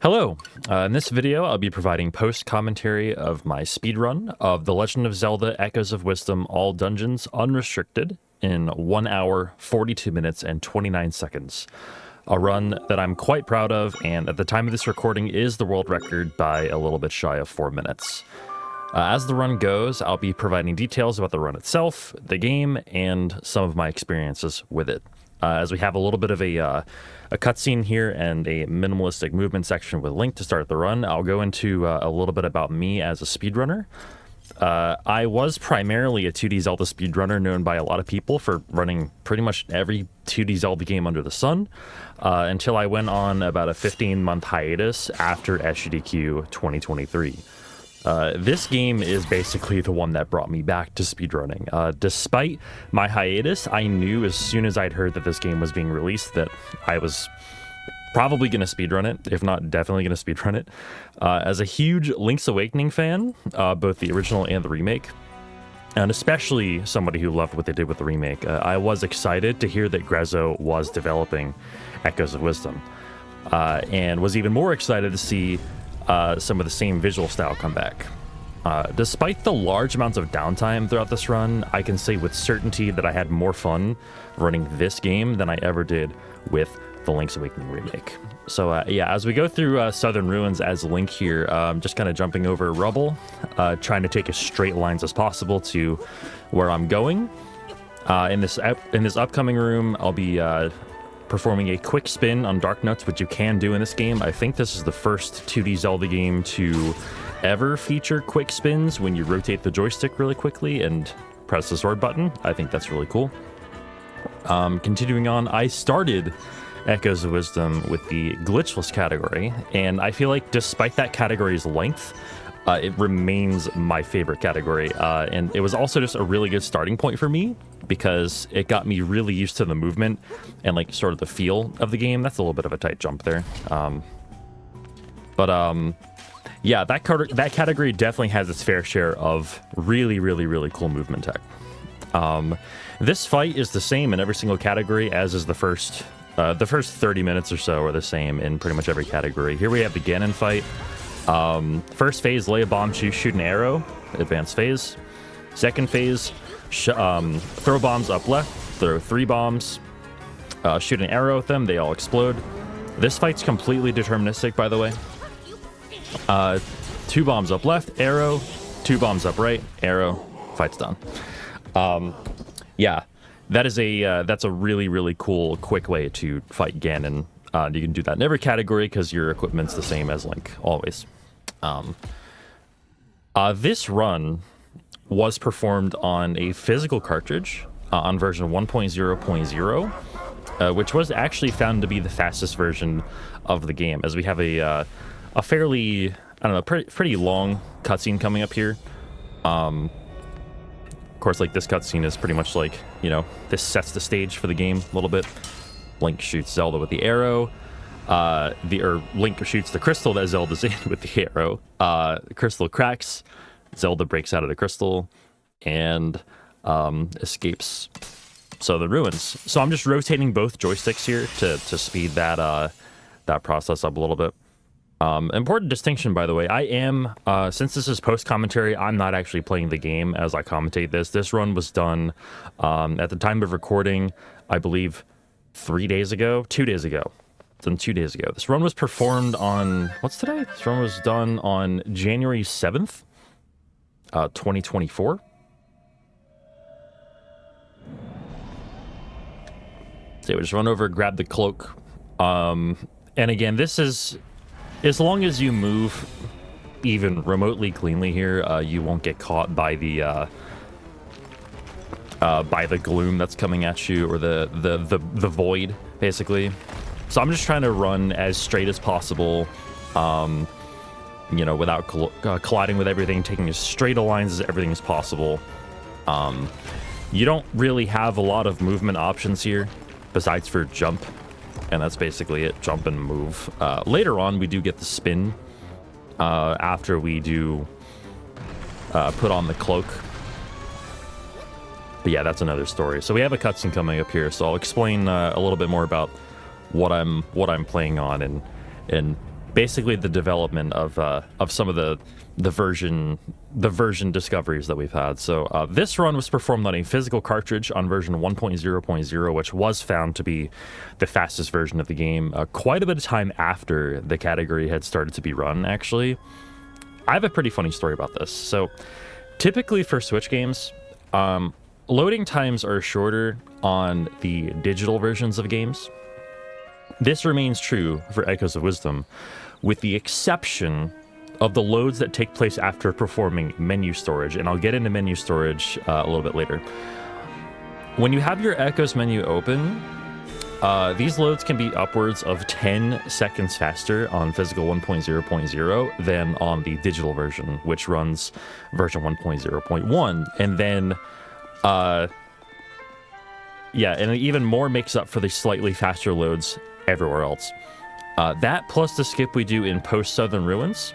Hello, in this video I'll be providing post-commentary of my speedrun of The Legend of Zelda Echoes of Wisdom All Dungeons Unrestricted in 1 hour, 42 minutes, and 29 seconds. A run that I'm quite proud of, and at the time of this recording is the world record by a little bit shy of 4 minutes. As the run goes, I'll be providing details about the run itself, the game, and some of my experiences with it. As we have a little bit of a cutscene here and a minimalistic movement section with Link to start the run, I'll go into a little bit about me as a speedrunner. I was primarily a 2D Zelda speedrunner known by a lot of people for running pretty much every 2D Zelda game under the sun, until I went on about a 15-month hiatus after SGDQ 2023. This game is basically the one that brought me back to speedrunning. Despite my hiatus, I knew as soon as I'd heard that this game was being released that I was probably going to speedrun it, if not definitely going to speedrun it. As a huge Link's Awakening fan, both the original and the remake, and especially somebody who loved what they did with the remake, I was excited to hear that Grezzo was developing Echoes of Wisdom, and was even more excited to see some of the same visual style come back. Despite the large amounts of downtime throughout this run, I can say with certainty that I had more fun running this game than I ever did with the Link's Awakening remake. So yeah, as we go through Suthorn Ruins as Link here, just kind of jumping over rubble, trying to take as straight lines as possible to where I'm going. In this upcoming room, I'll be performing a quick spin on Dark Nuts, which you can do in this game. I think this is the first 2D Zelda game to ever feature quick spins when you rotate the joystick really quickly and press the sword button. I think that's really cool. Continuing on, I started Echoes of Wisdom with the glitchless category, and I feel like despite that category's length, it remains my favorite category, and it was also just a really good starting point for me because it got me really used to the movement and like sort of the feel of the game. That's a little bit of a tight jump there, yeah, that category definitely has its fair share of really cool movement tech. This fight is the same in every single category as is the first 30 minutes or so are the same in pretty much every category. Here we have the Ganon fight. First phase, lay a bomb, shoot an arrow, advanced phase. Second phase, throw bombs up left, throw 3 bombs, shoot an arrow with them, they all explode. This fight's completely deterministic, by the way. 2 bombs up left, arrow, 2 bombs up right, arrow, fight's done. Yeah, that's a really cool, quick way to fight Ganon. You can do that in every category because your equipment's the same as Link, always. This run was performed on a physical cartridge on version 1.0.0, which was actually found to be the fastest version of the game, as we have a fairly, I don't know, pretty long cutscene coming up here. Of course, like, this cutscene is pretty much like, you know, this sets the stage for the game a little bit. Link shoots Zelda with the arrow. Link shoots the crystal that Zelda's in with the arrow. The crystal cracks. Zelda breaks out of the crystal and escapes Suthorn Ruins. So I'm just rotating both joysticks here to speed that process up a little bit. Important distinction, by the way. I am, since this is post-commentary, I'm not actually playing the game as I commentate this. This run was done at the time of recording, I believe, 2 days ago. It's done 2 days ago. This run was performed on, what's today? This run was done on January 7th, 2024. So we just run over, grab the cloak. And again, this is, as long as you move even remotely cleanly here, you won't get caught by the gloom that's coming at you, or the void, basically. So I'm just trying to run as straight as possible, you know, without colliding with everything, taking as straight a lines as everything as possible. You don't really have a lot of movement options here, besides for jump, and that's basically it, jump and move. Later on, we do get the spin, after we do put on the cloak. But yeah, that's another story. So we have a cutscene coming up here, so I'll explain a little bit more about what I'm playing on and basically the development of some of the version discoveries that we've had. So this run was performed on a physical cartridge on version 1.0.0, which was found to be the fastest version of the game quite a bit of time after the category had started to be run, actually. I have a pretty funny story about this. So typically for Switch games, loading times are shorter on the digital versions of games. This remains true for Echoes of Wisdom, with the exception of the loads that take place after performing menu storage, and I'll get into menu storage a little bit later. When you have your Echoes menu open, these loads can be upwards of 10 seconds faster on physical 1.0.0 than on the digital version, which runs version 1.0.1, and then yeah, and it even more makes up for the slightly faster loads everywhere else. That plus the skip we do in post Suthorn Ruins,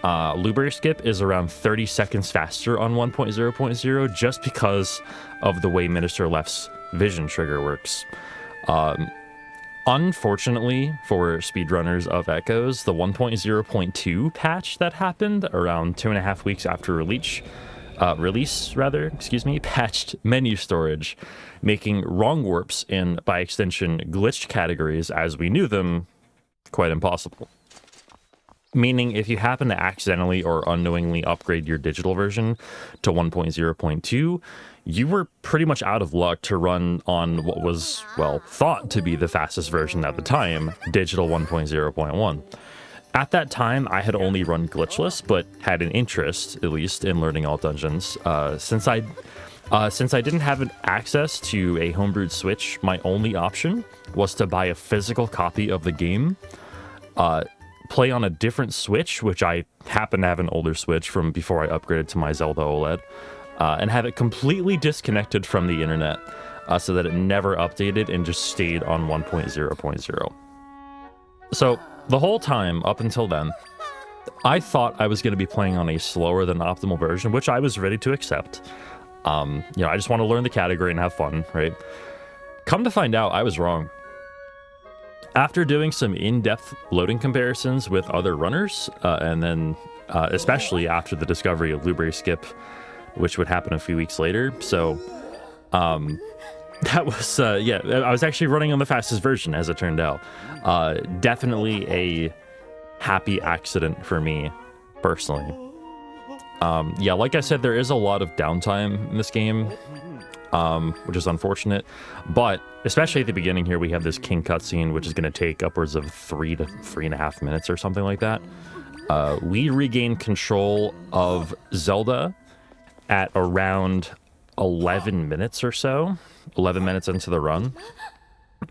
Blueberry skip is around 30 seconds faster on 1.0.0 just because of the way Minister Left's vision trigger works. Unfortunately for speedrunners of Echoes, the 1.0.2 patch that happened around 2.5 weeks after release, patched menu storage, making wrong warps and, by extension, glitched categories as we knew them quite impossible. Meaning, if you happen to accidentally or unknowingly upgrade your digital version to 1.0.2, you were pretty much out of luck to run on what was, well, thought to be the fastest version at the time, digital 1.0.1. At that time, I had only run glitchless, but had an interest, at least, in learning all dungeons. Since I didn't have access to a homebrewed Switch, my only option was to buy a physical copy of the game, play on a different Switch, which I happen to have an older Switch from before I upgraded to my Zelda OLED, and have it completely disconnected from the internet so that it never updated and just stayed on 1.0.0. So the whole time up until then, I thought I was going to be playing on a slower than optimal version, which I was ready to accept. I just want to learn the category and have fun, right? Come to find out, I was wrong. After doing some in-depth loading comparisons with other runners, and then especially after the discovery of Blueberry skip, which would happen a few weeks later, so that was, I was actually running on the fastest version, as it turned out. Definitely a happy accident for me, personally. Like I said, there is a lot of downtime in this game, which is unfortunate, but especially at the beginning here, we have this king cutscene, which is going to take upwards of 3 to 3.5 minutes or something like that. We regain control of Zelda at around 11 minutes or so, 11 minutes into the run,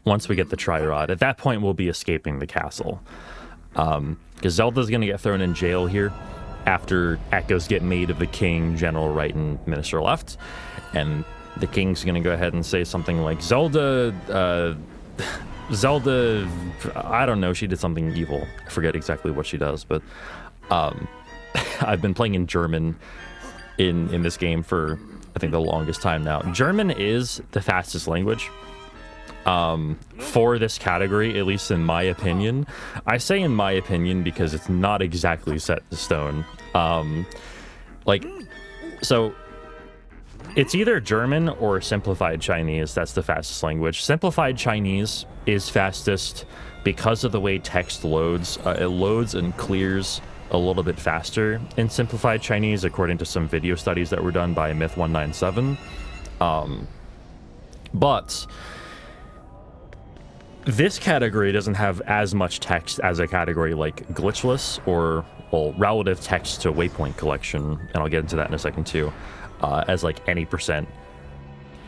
once we get the Tri-Rod. At that point, we'll be escaping the castle, because Zelda's going to get thrown in jail here after echoes get made of the king, General Right, and Minister Left, and the king's going to go ahead and say something like, Zelda, I don't know, she did something evil. I forget exactly what she does, but I've been playing in German in this game for, I think, the longest time now. German is the fastest language for this category, at least in my opinion. I say in my opinion because it's not exactly set in stone. So it's either German or Simplified Chinese that's the fastest language. Simplified Chinese is fastest because of the way text loads. It loads and clears a little bit faster in Simplified Chinese, according to some video studies that were done by Myth197. But this category doesn't have as much text as a category like glitchless or, well, relative text to waypoint collection, and I'll get into that in a second too, as like any percent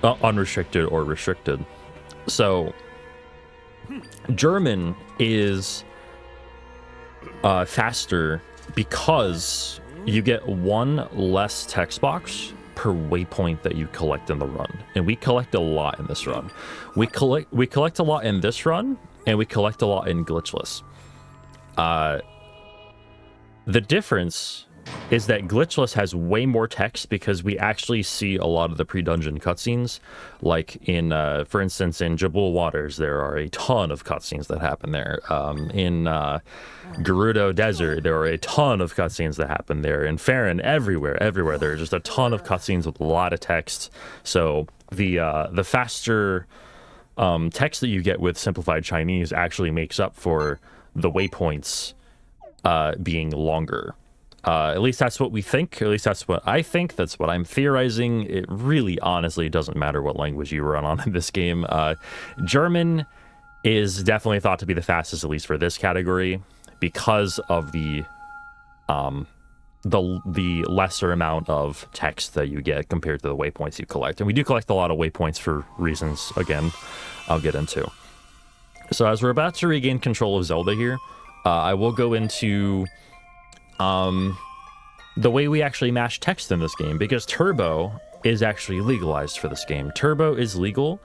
unrestricted or restricted. So German is faster because you get one less text box per waypoint that you collect in the run, and we collect a lot in this run. We collect a lot in this run, and we collect a lot in glitchless. The difference is that Glitchless has way more text because we actually see a lot of the pre-dungeon cutscenes. Like in, for instance, in Jabul Waters, there are a ton of cutscenes that happen there. In Gerudo Desert, there are a ton of cutscenes that happen there. In Faron, everywhere, there are just a ton of cutscenes with a lot of text. So the faster text that you get with simplified Chinese actually makes up for the waypoints being longer. At least that's what we think. Or at least that's what I think. That's what I'm theorizing. It really, honestly, doesn't matter what language you run on in this game. German is definitely thought to be the fastest, at least for this category, because of the lesser amount of text that you get compared to the waypoints you collect. And we do collect a lot of waypoints for reasons, again, I'll get into. So as we're about to regain control of Zelda here, I will go into the way we actually mash text in this game, because Turbo is actually legalized for this game. Turbo is legal,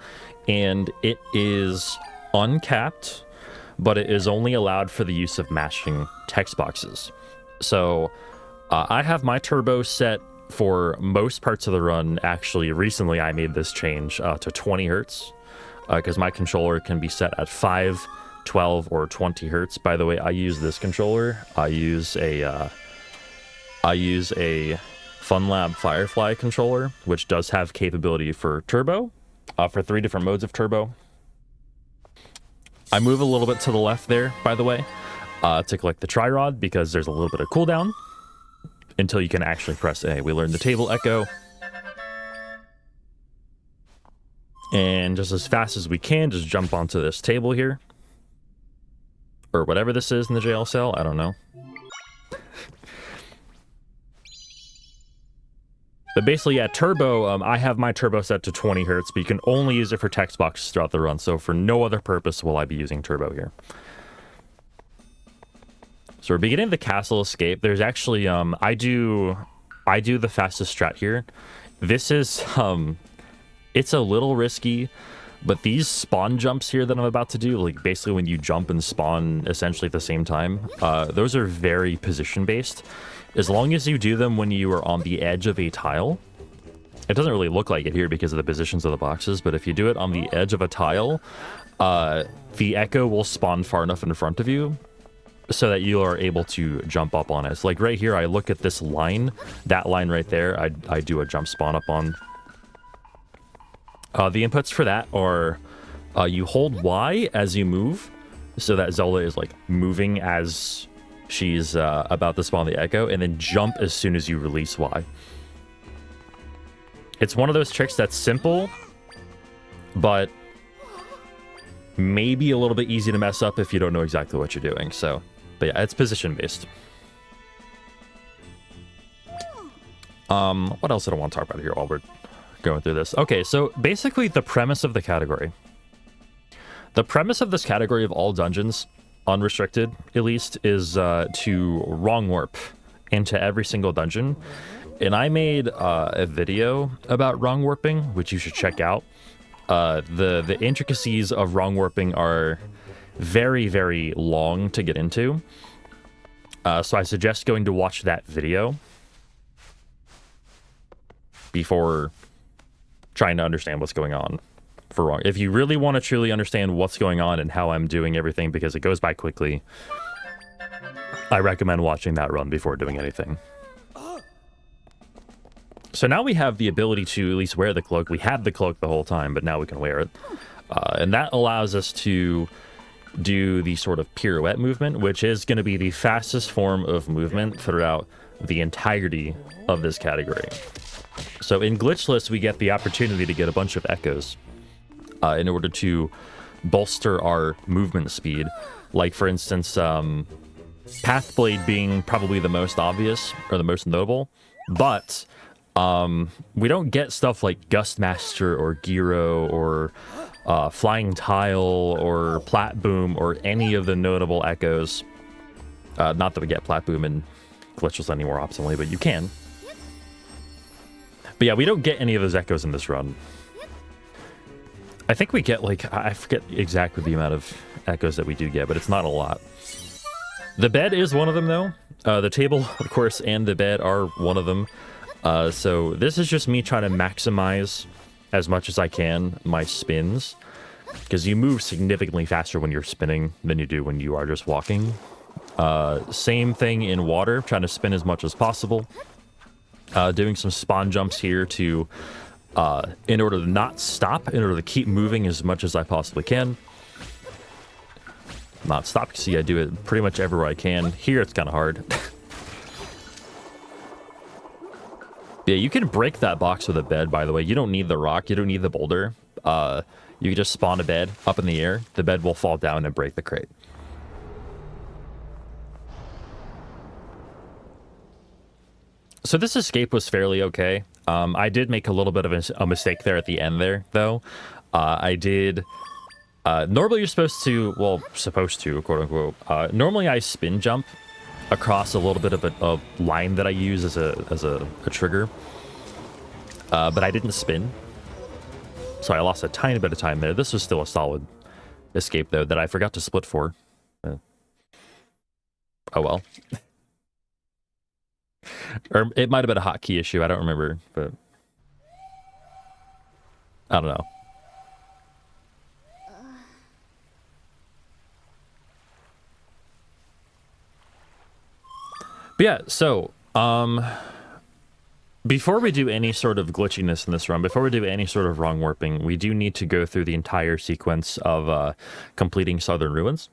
and it is uncapped, but it is only allowed for the use of mashing text boxes. So I have my Turbo set for most parts of the run. Actually, recently I made this change to 20 hertz, because my controller can be set at 5, 12, or 20 hertz. By the way, I use this controller. I use a FunLab Firefly controller, which does have capability for turbo, for 3 different modes of turbo. I move a little bit to the left there, by the way, to collect the tri-rod, because there's a little bit of cooldown until you can actually press A. We learned the table echo. And just as fast as we can, just jump onto this table here. Or whatever this is in the jail cell, I don't know. But basically, yeah, turbo, I have my turbo set to 20 hertz, but you can only use it for text boxes throughout the run, so for no other purpose will I be using turbo here. So we're beginning the castle escape. There's actually, I do the fastest strat here. This is, it's a little risky, but these spawn jumps here that I'm about to do, like basically when you jump and spawn essentially at the same time, those are very position-based. As long as you do them when you are on the edge of a tile, it doesn't really look like it here because of the positions of the boxes, but if you do it on the edge of a tile, the echo will spawn far enough in front of you so that you are able to jump up on it. So like right here, I look at this line, that line right there, I do a jump spawn up on. The inputs for that are you hold Y as you move, so that Zelda is like moving as she's about to spawn the echo, and then jump as soon as you release Y. It's one of those tricks that's simple, but maybe a little bit easy to mess up if you don't know exactly what you're doing. So, but yeah, it's position based. What else did I want to talk about here while we're going through this? Okay, so basically the premise of the category. The premise of this category of all dungeons, unrestricted at least, is to wrong warp into every single dungeon. And I made a video about wrong warping, which you should check out. The intricacies of wrong warping are very, very long to get into. So I suggest going to watch that video before trying to understand what's going on for wrong. If you really want to truly understand what's going on and how I'm doing everything, because it goes by quickly, I recommend watching that run before doing anything. So now we have the ability to at least wear the cloak. We had the cloak the whole time, but now we can wear it. And that allows us to do the sort of pirouette movement, which is going to be the fastest form of movement throughout the entirety of this category. So in Glitchless, we get the opportunity to get a bunch of echoes in order to bolster our movement speed. Like, for instance, Pathblade being probably the most obvious or the most notable, but we don't get stuff like Gustmaster or Gyro or Flying Tile or Plat Boom or any of the notable echoes. Not that we get Plat Boom in Glitchless anymore optionally, but you can. But yeah, we don't get any of those echoes in this run. I think we get, like, I forget exactly the amount of echoes that we do get, but it's not a lot. The bed is one of them, though. The table, of course, and the bed are one of them. So this is just me trying to maximize as much as I can my spins, because you move significantly faster when you're spinning than you do when you are just walking. Same thing in water, trying to spin as much as possible. Doing some spawn jumps here to, in order to not stop, in order to keep moving as much as I possibly can. Not stop, see, I do it pretty much everywhere I can. Here it's kind of hard. Yeah, you can break that box with a bed, by the way. You don't need the rock, you don't need the boulder. You can just spawn a bed up in the air. The bed will fall down and break the crate. So this escape was fairly okay. I did make a little bit of a mistake there at the end there, though. I did... normally you're supposed to, well, quote unquote. Normally I spin jump across a little bit of a line that I use as a trigger. But I didn't spin. So I lost a tiny bit of time there. This was still a solid escape, though, that I forgot to split for. Oh well. Or it might have been a hotkey issue. I don't remember, but I don't know. But yeah, so before we do any sort of glitchiness in this run, before we do any sort of wrong warping, we do need to go through the entire sequence of completing Suthorn Ruins.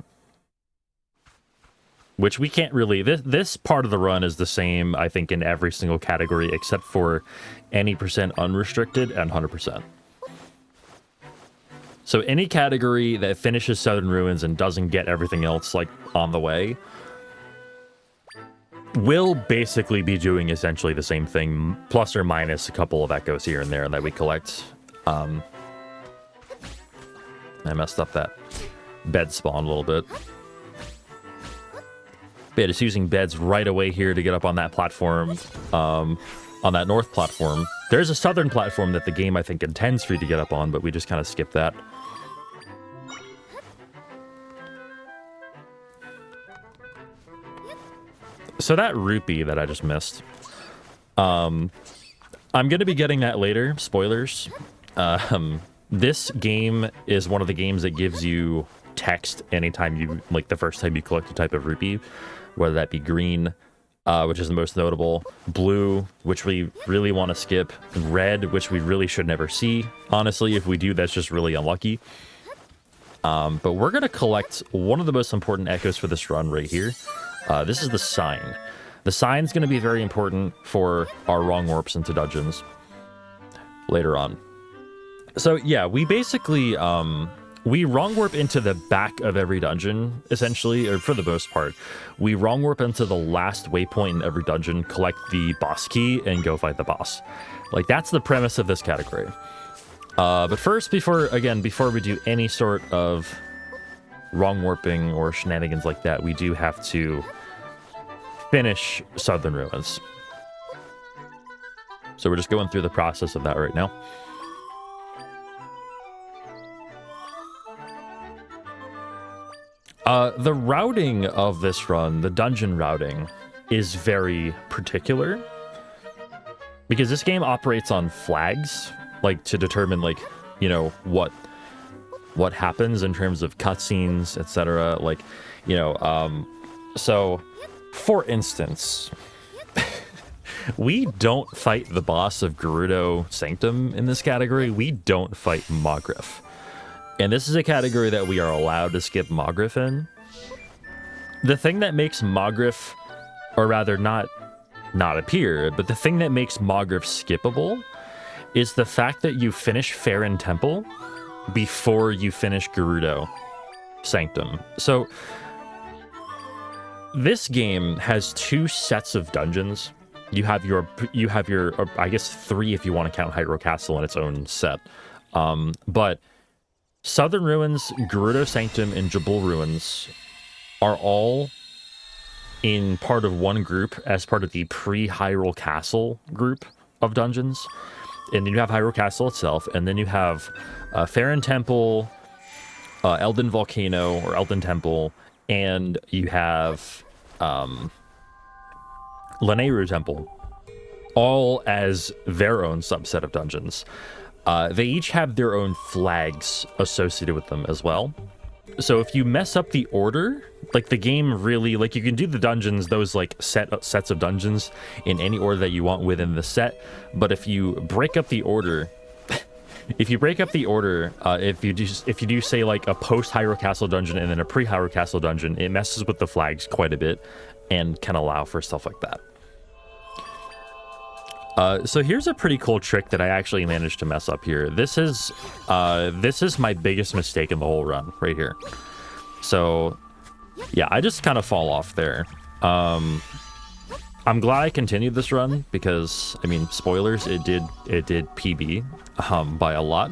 Which we can't really... This part of the run is the same, I think, in every single category, except for any percent unrestricted and 100%. So any category that finishes Suthorn Ruins and doesn't get everything else, like, on the way, will basically be doing essentially the same thing, plus or minus a couple of echoes here and there that we collect. I messed up that bed spawn a little bit. But yeah, just using beds right away here to get up on that platform, on that north platform. There's a southern platform that the game, I think, intends for you to get up on, but we just kind of skip that. So that rupee that I just missed, I'm going to be getting that later. Spoilers. This game is one of the games that gives you text anytime you, like, the first time you collect a type of rupee, whether that be green, which is the most notable, blue, which we really want to skip, red, which we really should never see. Honestly, if we do, that's just really unlucky. But we're going to collect one of the most important echoes for this run right here. This is the sign. The sign's going to be very important for our wrong warps into dungeons later on. So yeah, we basically, we wrong warp into the back of every dungeon, essentially, or for the most part. We wrong warp into the last waypoint in every dungeon, collect the boss key, and go fight the boss. Like, that's the premise of this category. But first, before we do any sort of wrong warping or shenanigans like that, we do have to finish Suthorn Ruins. So we're just going through the process of that right now. The routing of this run, the dungeon routing, is very particular. Because this game operates on flags, like, to determine, like, you know, what happens in terms of cutscenes, etc. Like, you know, so, for instance, we don't fight the boss of Gerudo Sanctum in this category. We don't fight Mogrif. And this is a category that we are allowed to skip Mogrif in. The thing that makes Mogrif, or rather not appear, but the thing that makes Mogrif skippable is the fact that you finish Faron Temple before you finish Gerudo Sanctum. So this game has two sets of dungeons. You have your, or I guess three if you want to count Hyrule Castle in its own set. But Suthorn Ruins, Gerudo Sanctum, and Jabul Ruins are all in part of one group as part of the pre-Hyrule Castle group of dungeons. And then you have Hyrule Castle itself, and then you have Faron Temple, Eldin Volcano, or Eldin Temple, and you have Lanayru Temple, all as their own subset of dungeons. They each have their own flags associated with them as well. So if you mess up the order, like the game really, like you can do the dungeons, those like sets of dungeons in any order that you want within the set. But if you break up the order, if you do say like a post Hyrule Castle dungeon and then a pre Hyrule Castle dungeon, it messes with the flags quite a bit and can allow for stuff like that. So here's a pretty cool trick that I actually managed to mess up here. This is my biggest mistake in the whole run right here. So yeah, I just kind of fall off there. I'm glad I continued this run because, I mean, spoilers, it did PB by a lot,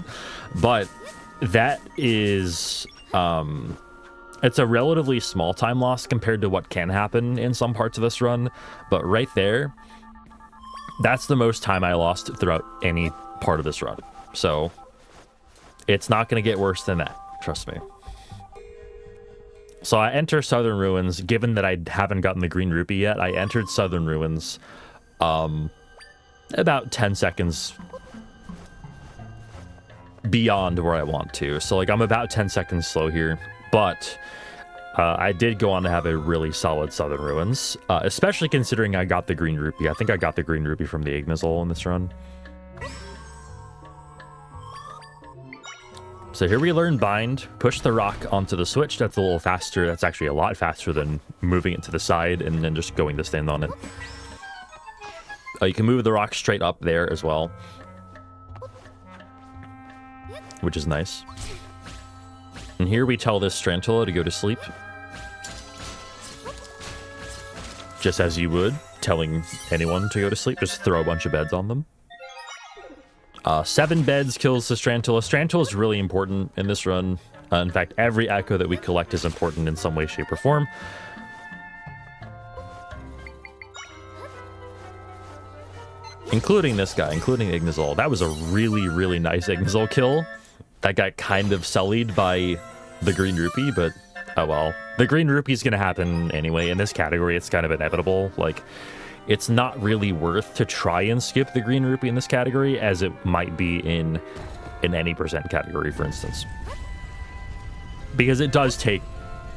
but that is it's a relatively small time loss compared to what can happen in some parts of this run, but right there, that's the most time I lost throughout any part of this run. So it's not going to get worse than that. Trust me. So I enter Suthorn Ruins. Given that I haven't gotten the green rupee yet, I entered Suthorn Ruins about 10 seconds beyond where I want to. So like I'm about 10 seconds slow here, but I did go on to have a really solid Suthorn Ruins, especially considering I got the green rupee. I think I got the green rupee from the Ignazol in this run. So here we learn Bind, push the rock onto the switch. That's a little faster. That's actually a lot faster than moving it to the side and then just going to stand on it. You can move the rock straight up there as well, which is nice. And here we tell this Strantula to go to sleep. Just as you would telling anyone to go to sleep, just throw a bunch of beds on them. 7 beds kills the Strantula. Strantula is really important in this run. In fact, every echo that we collect is important in some way, shape, or form. Including this guy, including Ignazol. That was a really, really nice Ignazol kill. That got kind of sullied by the green rupee, but oh well. The green rupee is going to happen anyway. In this category, it's kind of inevitable. Like, it's not really worth to try and skip the green rupee in this category, as it might be in any percent category, for instance. Because it does take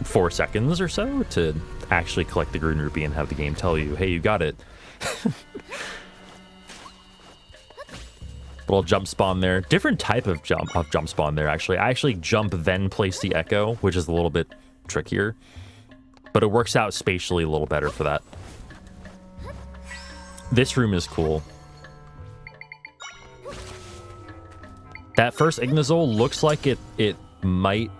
4 seconds or so to actually collect the green rupee and have the game tell you, hey, you got it. Little jump spawn there. Different type of jump spawn there, actually. I actually jump, then place the echo, which is a little bit trickier. But it works out spatially a little better for that. This room is cool. That first Ignazol looks like it might...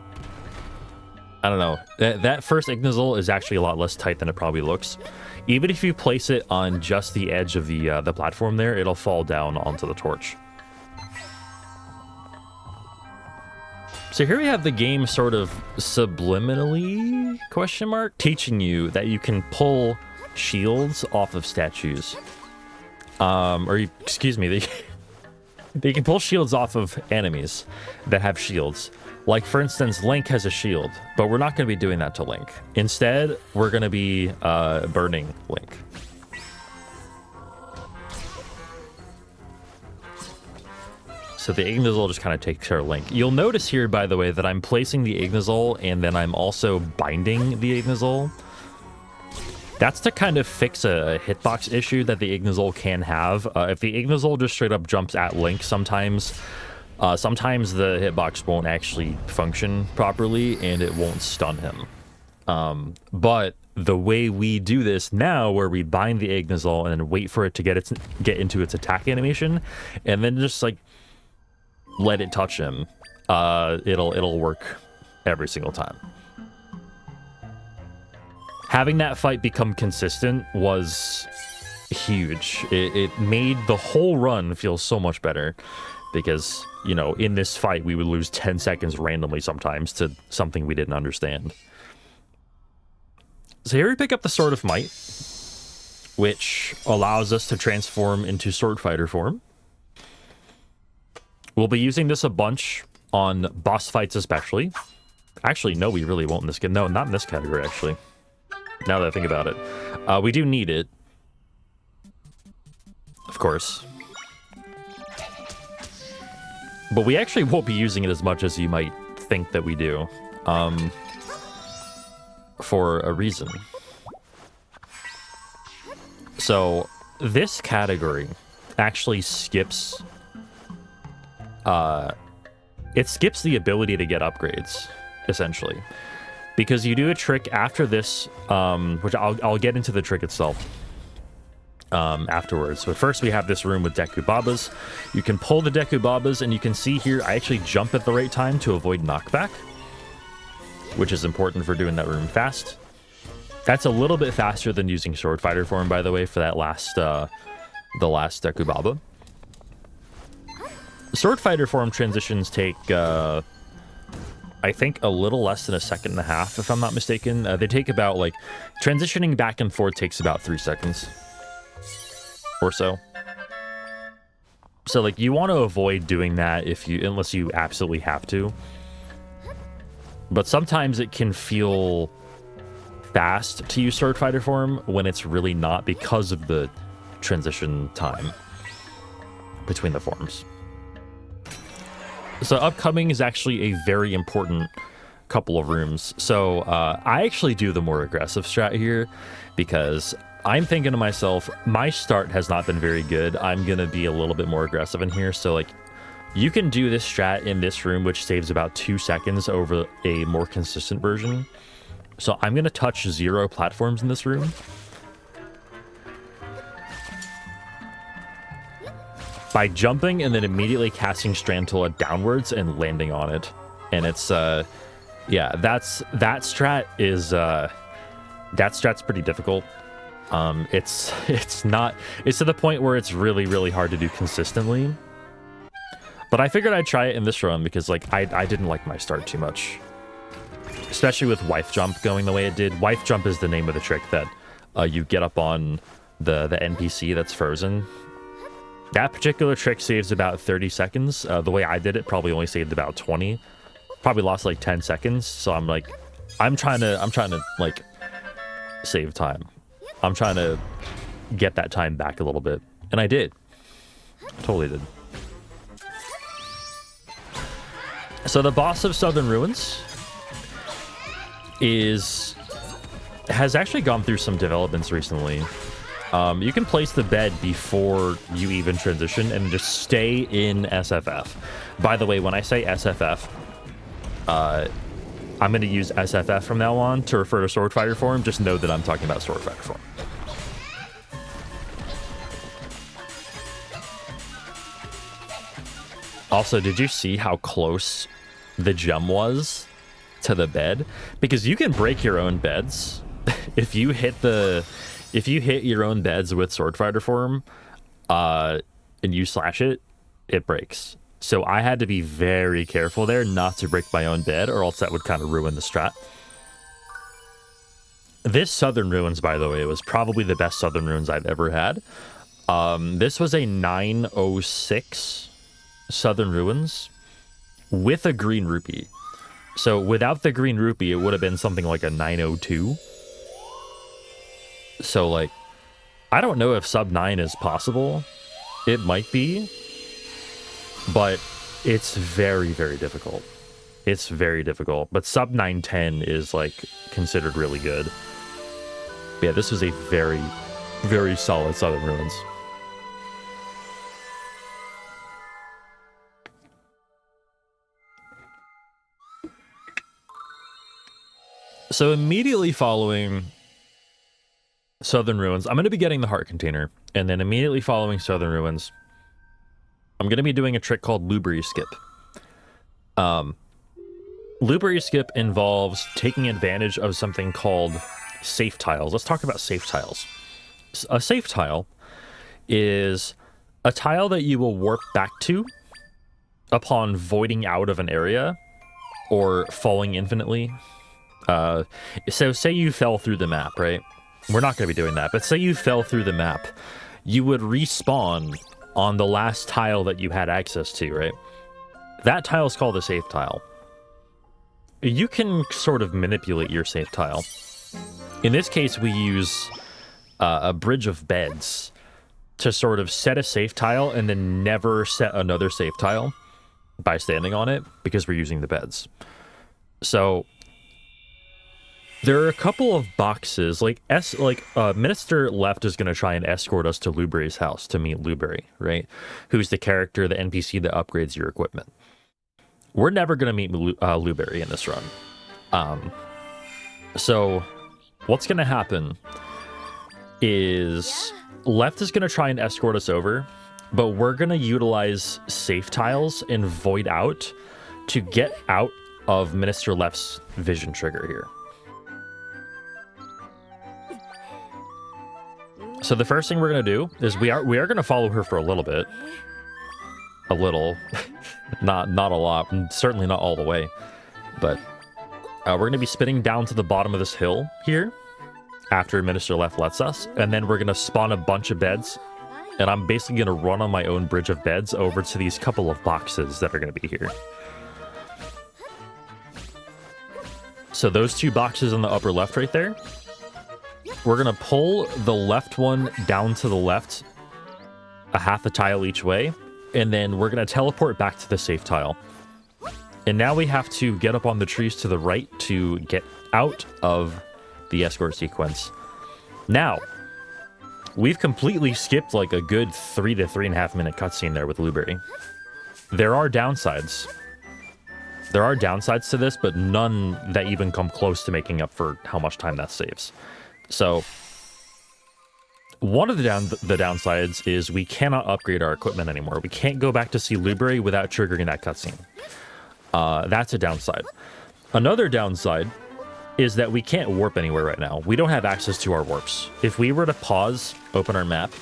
I don't know. That first Ignazol is actually a lot less tight than it probably looks. Even if you place it on just the edge of the platform there, it'll fall down onto the torch. So here we have the game sort of subliminally, question mark, teaching you that you can pull shields off of statues. Excuse me, they can pull shields off of enemies that have shields. Like, for instance, Link has a shield, but we're not going to be doing that to Link. Instead, we're going to be burning Link. So the Ignazol just kind of takes care of Link. You'll notice here, by the way, that I'm placing the Ignazol and then I'm also binding the Ignazol. That's to kind of fix a hitbox issue that the Ignazol can have. If the Ignazol just straight up jumps at Link sometimes the hitbox won't actually function properly and it won't stun him. But the way we do this now, where we bind the Ignazol and then wait for it to get into its attack animation, and then just like let it touch him, it'll work every single time. Having that fight become consistent was huge. It made the whole run feel so much better, because, you know, in this fight we would lose 10 seconds randomly sometimes to something we didn't understand. So here we pick up the Sword of Might, which allows us to transform into Sword Fighter form. We'll be using this a bunch on boss fights especially. Actually, no, we really won't in this... No, not in this category, actually. Now that I think about it. We do need it. Of course. But we actually won't be using it as much as you might think that we do. For a reason. So, this category actually skips... it skips the ability to get upgrades, essentially. Because you do a trick after this, which I'll get into the trick itself afterwards. But first we have this room with Deku Babas. You can pull the Deku Babas, and you can see here I actually jump at the right time to avoid knockback, which is important for doing that room fast. That's a little bit faster than using Sword Fighter form, by the way, for that last, the last Deku Baba. Sword Fighter form transitions take, I think, a little less than a second and a half, if I'm not mistaken. They take about, like, transitioning back and forth takes about 3 seconds or so. So, like, you want to avoid doing that unless you absolutely have to. But sometimes it can feel fast to use Sword Fighter form when it's really not, because of the transition time between the forms. So upcoming is actually a very important couple of rooms. So I actually do the more aggressive strat here, because I'm thinking to myself, my start has not been very good. I'm going to be a little bit more aggressive in here. So, like, you can do this strat in this room, which saves about 2 seconds over a more consistent version. So I'm going to touch 0 platforms in this room. By jumping and then immediately casting Strantula downwards and landing on it. And it's, yeah, that strat is, that strat's pretty difficult. It's to the point where it's really, really hard to do consistently. But I figured I'd try it in this run because, like, I didn't like my start too much. Especially with Wife Jump going the way it did. Wife Jump is the name of the trick that you get up on the NPC that's frozen. That particular trick saves about 30 seconds. The way I did it probably only saved about 20. Probably lost like 10 seconds. So I'm like, I'm trying to like save time. I'm trying to get that time back a little bit. And I did. Totally did. So the boss of Suthorn Ruins has actually gone through some developments recently. You can place the bed before you even transition and just stay in SFF. By the way, when I say SFF, I'm going to use SFF from now on to refer to Sword Fighter form. Just know that I'm talking about Sword Fighter form. Also, did you see how close the gem was to the bed? Because you can break your own beds. If you hit your own beds with Sword Fighter form, and you slash it, it breaks. So I had to be very careful there not to break my own bed, or else that would kind of ruin the strat. This Suthorn Ruins, by the way, was probably the best Suthorn Ruins I've ever had. This was a 906 Suthorn Ruins with a green rupee. So without the green rupee, it would have been something like a 902. So, like, I don't know if sub 9 is possible. It might be. But it's very, very difficult. It's very difficult. But sub 910 is, like, considered really good. But yeah, this was a very, very solid Suthorn Ruins. So immediately following Suthorn Ruins, I'm going to be getting the heart container, and then immediately following Suthorn Ruins, I'm going to be doing a trick called Blueberry Skip. Blueberry Skip involves taking advantage of something called safe tiles. Let's talk about safe tiles. A safe tile is a tile that you will warp back to upon voiding out of an area or falling infinitely. So say you fell through the map, right? We're not going to be doing that, but say you fell through the map. You would respawn on the last tile that you had access to, right? That tile is called a safe tile. You can sort of manipulate your safe tile. In this case, we use a bridge of beds to sort of set a safe tile and then never set another safe tile by standing on it because we're using the beds. So there are a couple of boxes, like Minister Left is going to try and escort us to Luberry's house to meet Luberry, right? Who's the character, the NPC that upgrades your equipment. We're never going to meet Luberry in this run. So what's going to happen is Left is going to try and escort us over, but we're going to utilize safe tiles and void out to get out of Minister Left's vision trigger here. So the first thing we're going to do is we are going to follow her for a little bit. A little. not a lot. Certainly not all the way. But we're going to be spinning down to the bottom of this hill here after Minister Left lets us. And then we're going to spawn a bunch of beds. And I'm basically going to run on my own bridge of beds over to these couple of boxes that are going to be here. So those two boxes in the upper left right there. We're going to pull the left one down to the left, a half a tile each way, and then we're going to teleport back to the safe tile. And now we have to get up on the trees to the right to get out of the escort sequence. Now, we've completely skipped like a good 3 to 3.5 minute cutscene there with Luberry. There are downsides. There are downsides to this, but none that even come close to making up for how much time that saves. So, one of the downsides is we cannot upgrade our equipment anymore. We can't go back to see Luberry without triggering that cutscene. That's a downside. Another downside is that we can't warp anywhere right now. We don't have access to our warps. If we were to pause, open our map,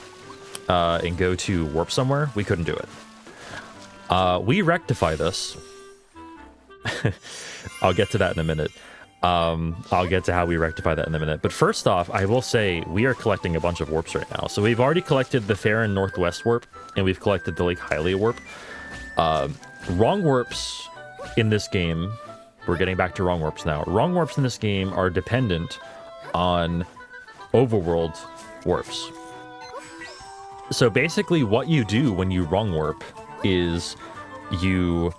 and go to warp somewhere, we couldn't do it. We rectify this. I'll get to that in a minute. I'll get to how we rectify that in a minute. But first off, I will say we are collecting a bunch of warps right now. So we've already collected the Faron Northwest warp, and we've collected the Lake Hylia warp. Wrong warps in this game, we're getting back to wrong warps now. Wrong warps in this game are dependent on overworld warps. So basically what you do when you wrong warp is you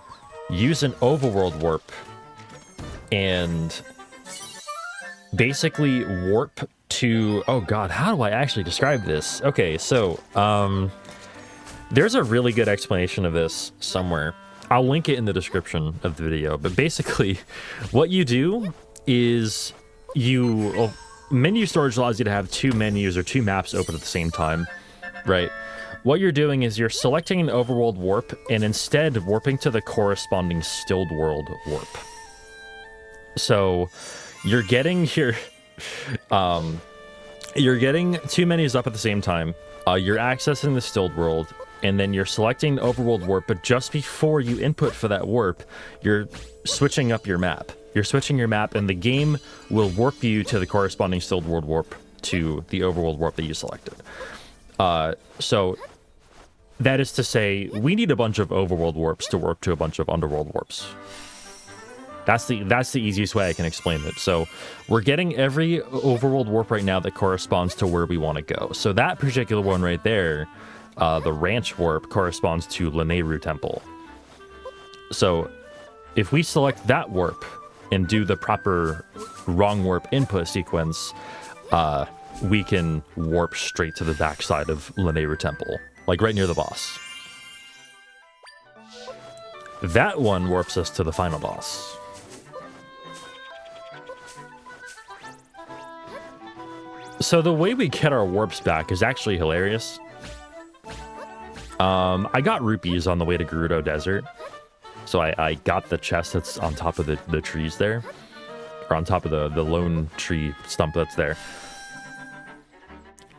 use an overworld warp and basically warp to... Oh god, how do I actually describe this? Okay, so there's a really good explanation of this somewhere. I'll link it in the description of the video, but basically what you do is menu storage allows you to have two menus or two maps open at the same time, right? What you're doing is you're selecting an overworld warp and instead warping to the corresponding stilled world warp. So you're getting your you're getting two menus up at the same time. You're accessing the stilled world, and then you're selecting overworld warp, but just before you input for that warp, you're switching up your map. You're switching your map, and the game will warp you to the corresponding stilled world warp to the overworld warp that you selected. So that is to say, we need a bunch of overworld warps to warp to a bunch of underworld warps. That's the easiest way I can explain it. So we're getting every overworld warp right now that corresponds to where we want to go. So that particular one right there, the ranch warp, corresponds to Lanayru Temple. So if we select that warp and do the proper wrong warp input sequence, we can warp straight to the backside of Lanayru Temple, like right near the boss. That one warps us to the final boss. So the way we get our warps back is actually hilarious. I got rupees on the way to Gerudo Desert. So I got the chest that's on top of the trees there. Or on top of the lone tree stump that's there.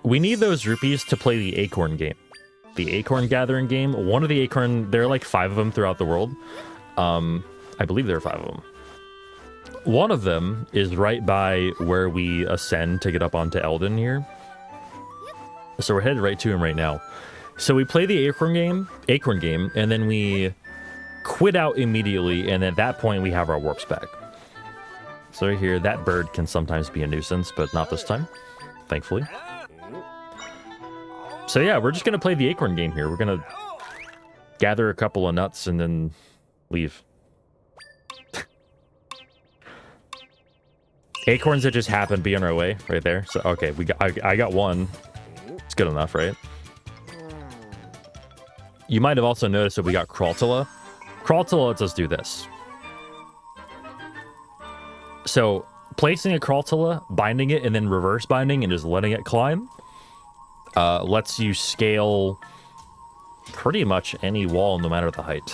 We need those rupees to play the Acorn game. The Acorn Gathering game. One of the Acorn... There are like 5 of them throughout the world. I believe there are 5 of them. One of them is right by where we ascend to get up onto Eldin here. So we're headed right to him right now. So we play the Acorn game, and then we quit out immediately, and at that point we have our warps back. So right here, that bird can sometimes be a nuisance, but not this time, thankfully. So yeah, we're just going to play the acorn game here. We're going to gather a couple of nuts and then leave. Acorns that just happen to be on our way right there. So, okay, I got one. It's good enough, right? You might have also noticed that we got Kraltula. Kraltula lets us do this. So, placing a Kraltula, binding it, and then reverse binding and just letting it climb lets you scale pretty much any wall, no matter the height.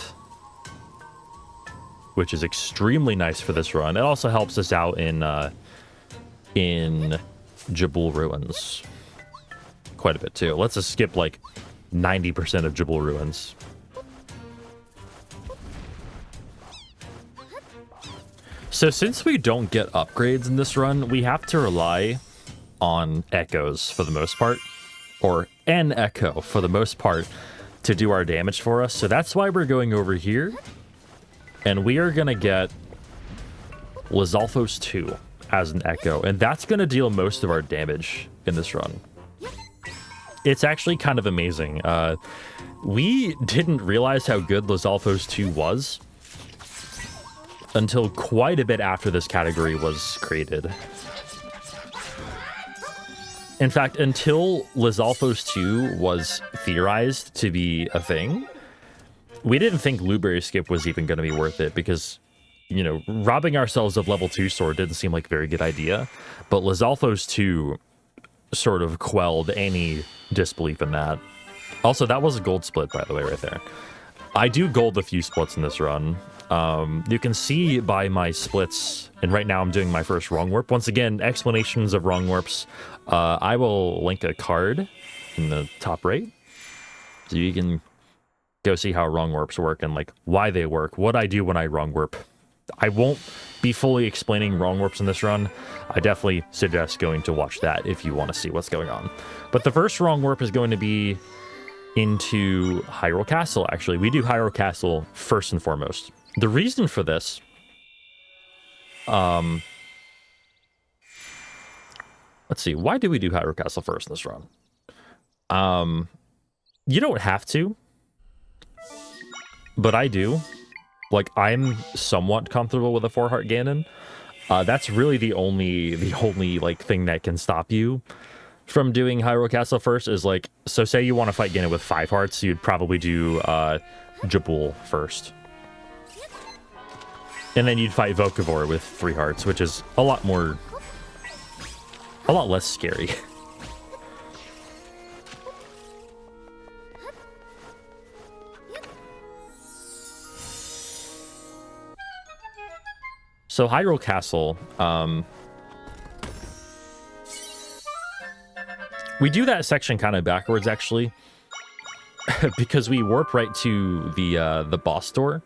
Which is extremely nice for this run. It also helps us out in Jabul Ruins quite a bit, too. Let's just skip, like, 90% of Jabul Ruins. So since we don't get upgrades in this run, we have to rely on echoes for the most part, or an echo for the most part, to do our damage for us. So that's why we're going over here, and we are going to get Lizalfos 2 as an echo, and that's going to deal most of our damage in this run. It's actually kind of amazing. We didn't realize how good Lizalfos 2 was until quite a bit after this category was created. In fact, until Lizalfos 2 was theorized to be a thing, we didn't think Blueberry Skip was even going to be worth it because, you know, robbing ourselves of level 2 sword didn't seem like a very good idea. But Lizalfos 2 sort of quelled any disbelief in that. Also, that was a gold split, by the way, right there. I do gold a few splits in this run. You can see by my splits, and right now I'm doing my first wrong warp. Once again, explanations of wrong warps. I will link a card in the top right, so you can go see how wrong warps work and like why they work, what I do when I wrong warp. I won't be fully explaining wrong warps in this run. I definitely suggest going to watch that if you want to see what's going on. But the first wrong warp is going to be into Hyrule Castle, actually. We do Hyrule Castle first and foremost. The reason for this, let's see, why do we do Hyrule Castle first in this run? You don't have to, but I do. Like, I'm somewhat comfortable with a 4-heart Ganon. That's really the only like thing that can stop you from doing Hyrule Castle first is like, so say you want to fight Ganon with 5 hearts, you'd probably do Jabul first. And then you'd fight Vocavor with 3 hearts, which is a lot less scary. So Hyrule Castle, we do that section kind of backwards, actually, because we warp right to the boss door.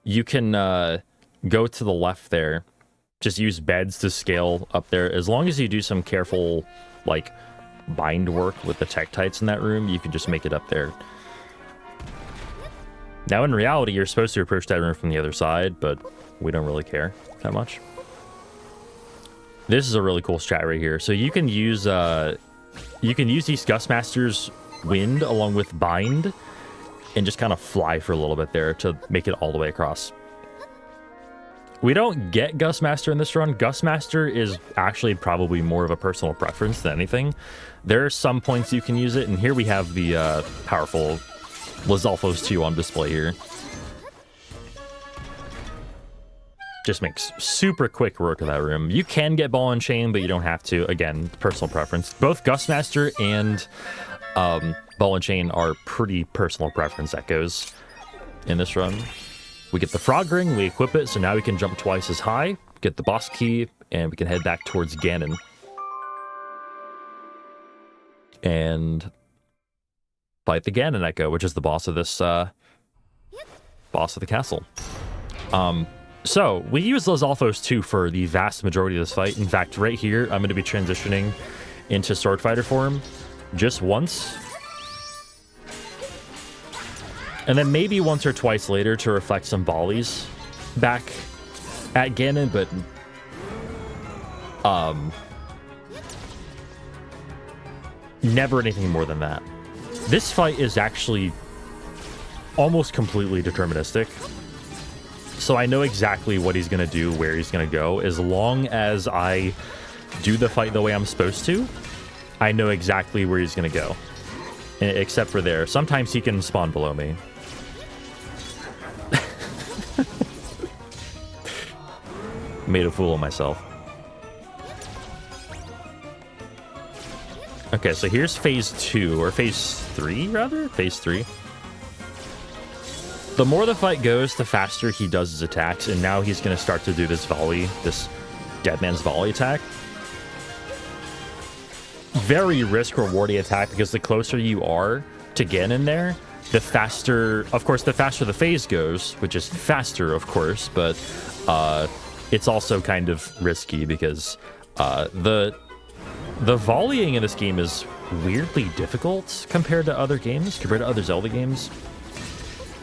You can go to the left there, just use beds to scale up there. As long as you do some careful, like, bind work with the Tektites in that room, you can just make it up there. Now, in reality, you're supposed to approach that room from the other side, but we don't really care that much. This is a really cool strat right here. So you can use these Gustmaster's Wind along with Bind and just kind of fly for a little bit there to make it all the way across. We don't get Gustmaster in this run. Gustmaster is actually probably more of a personal preference than anything. There are some points you can use it, and here we have the powerful Lizalfos 2 on display here. Just makes super quick work of that room. You can get Ball and Chain, but you don't have to. Again, personal preference. Both Gustmaster and Ball and Chain are pretty personal preference echoes in this run. We get the Frog Ring, we equip it, so now we can jump twice as high, get the boss key, and we can head back towards Ganon. And fight the Ganon Echo, which is the boss of this boss of the castle. So we use Lizalfos 2 for the vast majority of this fight. In fact, right here, I'm going to be transitioning into Sword Fighter form just once. And then maybe once or twice later to reflect some volleys back at Ganon, but Never anything more than that. This fight is actually almost completely deterministic. So I know exactly what he's going to do, where he's going to go. As long as I do the fight the way I'm supposed to, I know exactly where he's going to go. Except for there. Sometimes he can spawn below me. Made a fool of myself. Okay, so here's phase 2, or phase 3, rather? Phase 3. The more the fight goes, the faster he does his attacks, and now he's going to start to do this volley, this dead man's volley attack. Very risk-rewarding attack, because the closer you are to get in there, the faster, of course, the faster the phase goes, which is faster, of course, but it's also kind of risky, because the volleying in this game is weirdly difficult compared to other games, compared to other Zelda games.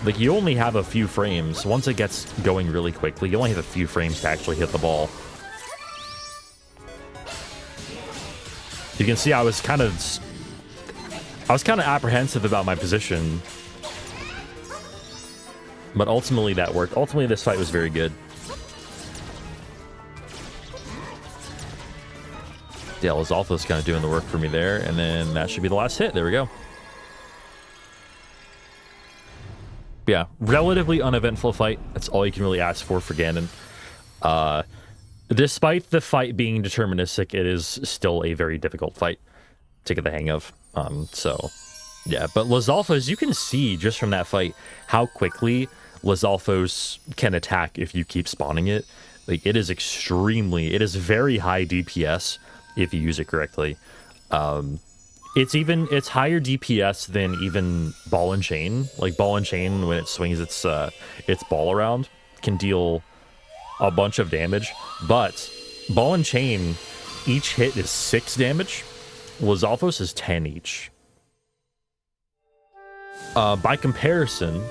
Like, you only have a few frames. Once it gets going really quickly, you only have a few frames to actually hit the ball. You can see I was kind of apprehensive about my position. But ultimately that worked. Ultimately this fight was very good. Yeah, Lizalfo's kind of doing the work for me there, and then that should be the last hit. There we go. Yeah, relatively uneventful fight. That's all you can really ask for Ganon. Despite the fight being deterministic, it is still a very difficult fight to get the hang of. So, yeah. But Lizalfos, you can see just from that fight how quickly Lizalfos can attack if you keep spawning it. Like, it is very high DPS if you use it correctly. It's higher DPS than even Ball and Chain. Like, Ball and Chain, when it swings its ball around, can deal a bunch of damage. But Ball and Chain, each hit is 6 damage. Lizalfos is 10 each. By comparison,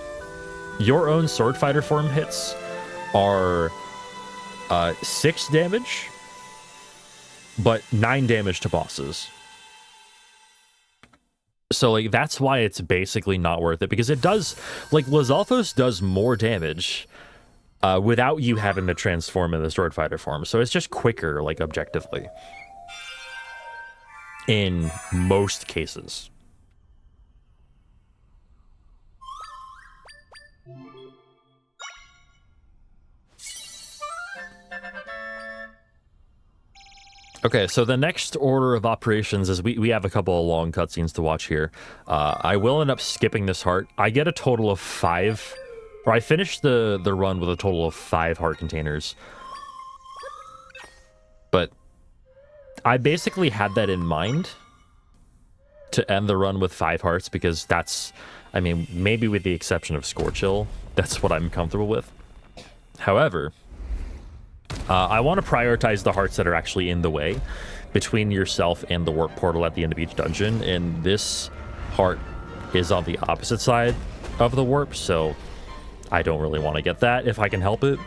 your own Sword Fighter form hits are 6 damage, but 9 damage to bosses. So, like, that's why it's basically not worth it, because it does, like, Lizalfos does more damage without you having to transform in the Sword Fighter form. So it's just quicker, like, objectively. In most cases. Okay, so the next order of operations is we have a couple of long cutscenes to watch here. I will end up skipping this heart. I get a total of 5, or I finished the run with a total of 5 heart containers. But I basically had that in mind to end the run with 5 hearts, because that's, I mean, maybe with the exception of Scorchill, that's what I'm comfortable with. However, I want to prioritize the hearts that are actually in the way between yourself and the warp portal at the end of each dungeon, and this heart is on the opposite side of the warp, so I don't really want to get that if I can help it.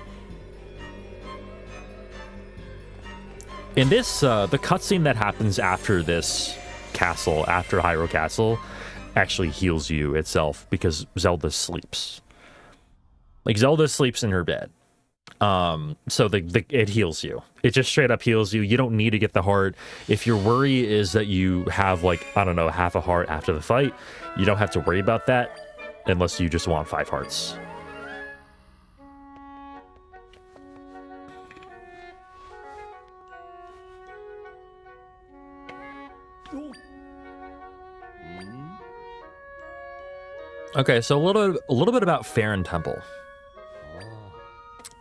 In this, the cutscene that happens after this castle, after Hyrule Castle, actually heals you itself, because Zelda sleeps. Like, Zelda sleeps in her bed. So it heals you. It just straight up heals you. You don't need to get the heart. If your worry is that you have, like, I don't know, half a heart after the fight, you don't have to worry about that unless you just want 5 hearts. Okay, so a little bit about Faron Temple.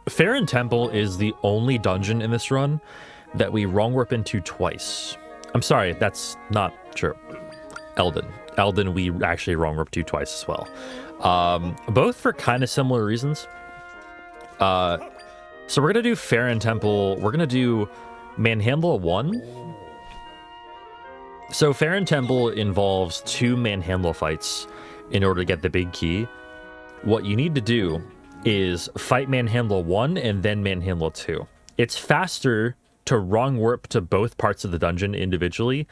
Faron Temple is the only dungeon in this run that we wrong warp into twice. I'm sorry, that's not true. Eldin we actually wrong warp to twice as well. Both for kind of similar reasons. So we're gonna do Faron Temple. We're gonna do Manhandla 1. So Faron Temple involves 2 Manhandla fights in order to get the big key. What you need to do is fight Manhandla 1 and then Manhandla 2. It's faster to wrong warp to both parts of the dungeon individually,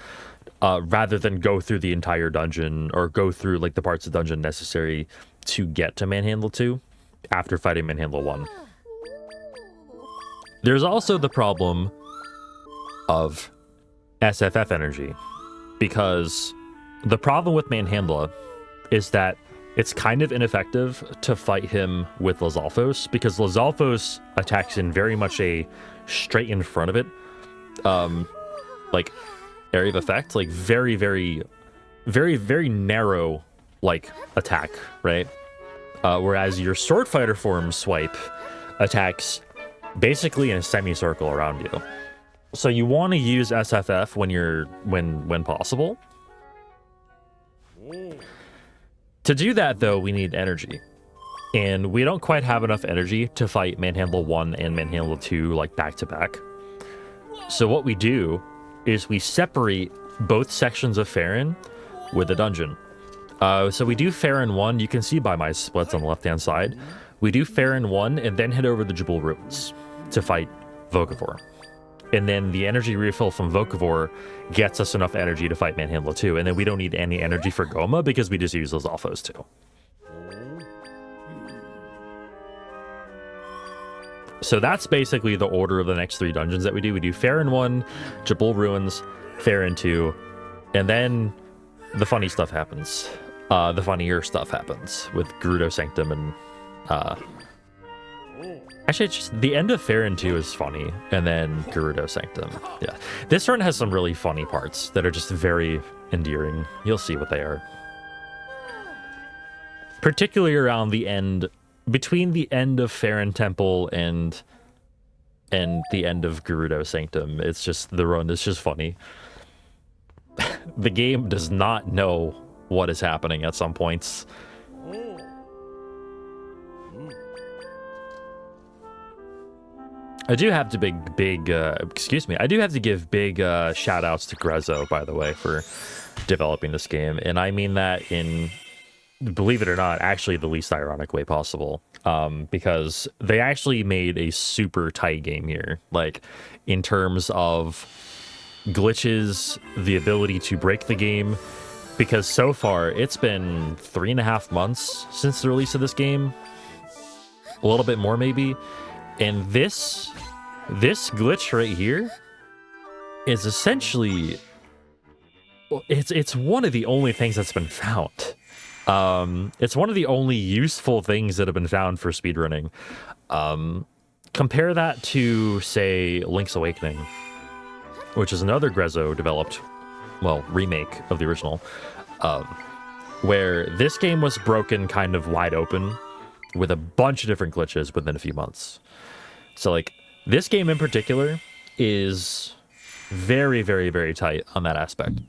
rather than go through the entire dungeon or go through like the parts of the dungeon necessary to get to Manhandle 2 after fighting Manhandle 1. There's also the problem of SFF energy, because the problem with Manhandla is that it's kind of ineffective to fight him with Lizalfos, because Lizalfos attacks in very much a straight in front of it, like area of effect, like very, very, very, very narrow, like attack, right? Whereas your sword fighter form swipe attacks basically in a semicircle around you. So you want to use SFF when possible. To do that, though, we need energy. And we don't quite have enough energy to fight Manhandle 1 and Manhandle 2, like, back-to-back. So what we do is we separate both sections of Faron with a dungeon. So we do Faron 1, you can see by my splits on the left-hand side. We do Faron 1 and then head over to Jabul Ruins to fight Vocavor. And then the energy refill from Vocavor gets us enough energy to fight Manhandle 2. And then we don't need any energy for Goma because we just use those Alphos too. So that's basically the order of the next 3 dungeons that we do. We do Faron 1, Jabul Ruins, Faron 2, and then the funny stuff happens. The funnier stuff happens with Gerudo Sanctum and... Actually, it's just the end of Faron 2 is funny, and then Gerudo Sanctum. Yeah, this run has some really funny parts that are just very endearing. You'll see what they are. Particularly around the end, between the end of Faron Temple and the end of Gerudo Sanctum. It's just, the run is just funny. The game does not know what is happening at some points. I do have to I do have to give big shout outs to Grezzo, by the way, for developing this game. And I mean that in, believe it or not, actually the least ironic way possible. Because they actually made a super tight game here. Like, in terms of glitches, the ability to break the game. Because so far, it's been 3.5 months since the release of this game. A little bit more, maybe. And this glitch right here is essentially, it's one of the only things that's been found. It's one of the only useful things that have been found for speedrunning. Compare that to, say, Link's Awakening, which is another Grezzo developed, well, remake of the original, where this game was broken kind of wide open with a bunch of different glitches within a few months. So, like, this game in particular is very, very, very tight on that aspect.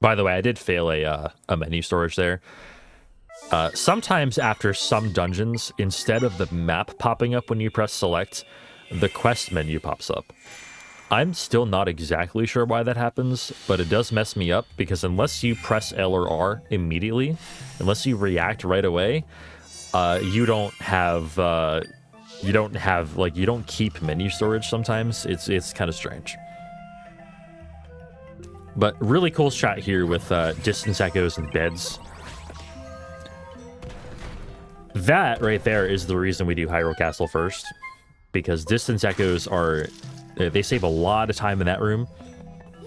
By the way, I did fail a menu storage there. Sometimes after some dungeons, instead of the map popping up when you press select, the quest menu pops up. I'm still not exactly sure why that happens, but it does mess me up, because unless you press L or R immediately, unless you react right away, you don't keep menu storage sometimes. It's kind of strange. But really cool shot here with distance echoes and beds. That right there is the reason we do Hyrule Castle first, because distance echoes they save a lot of time in that room.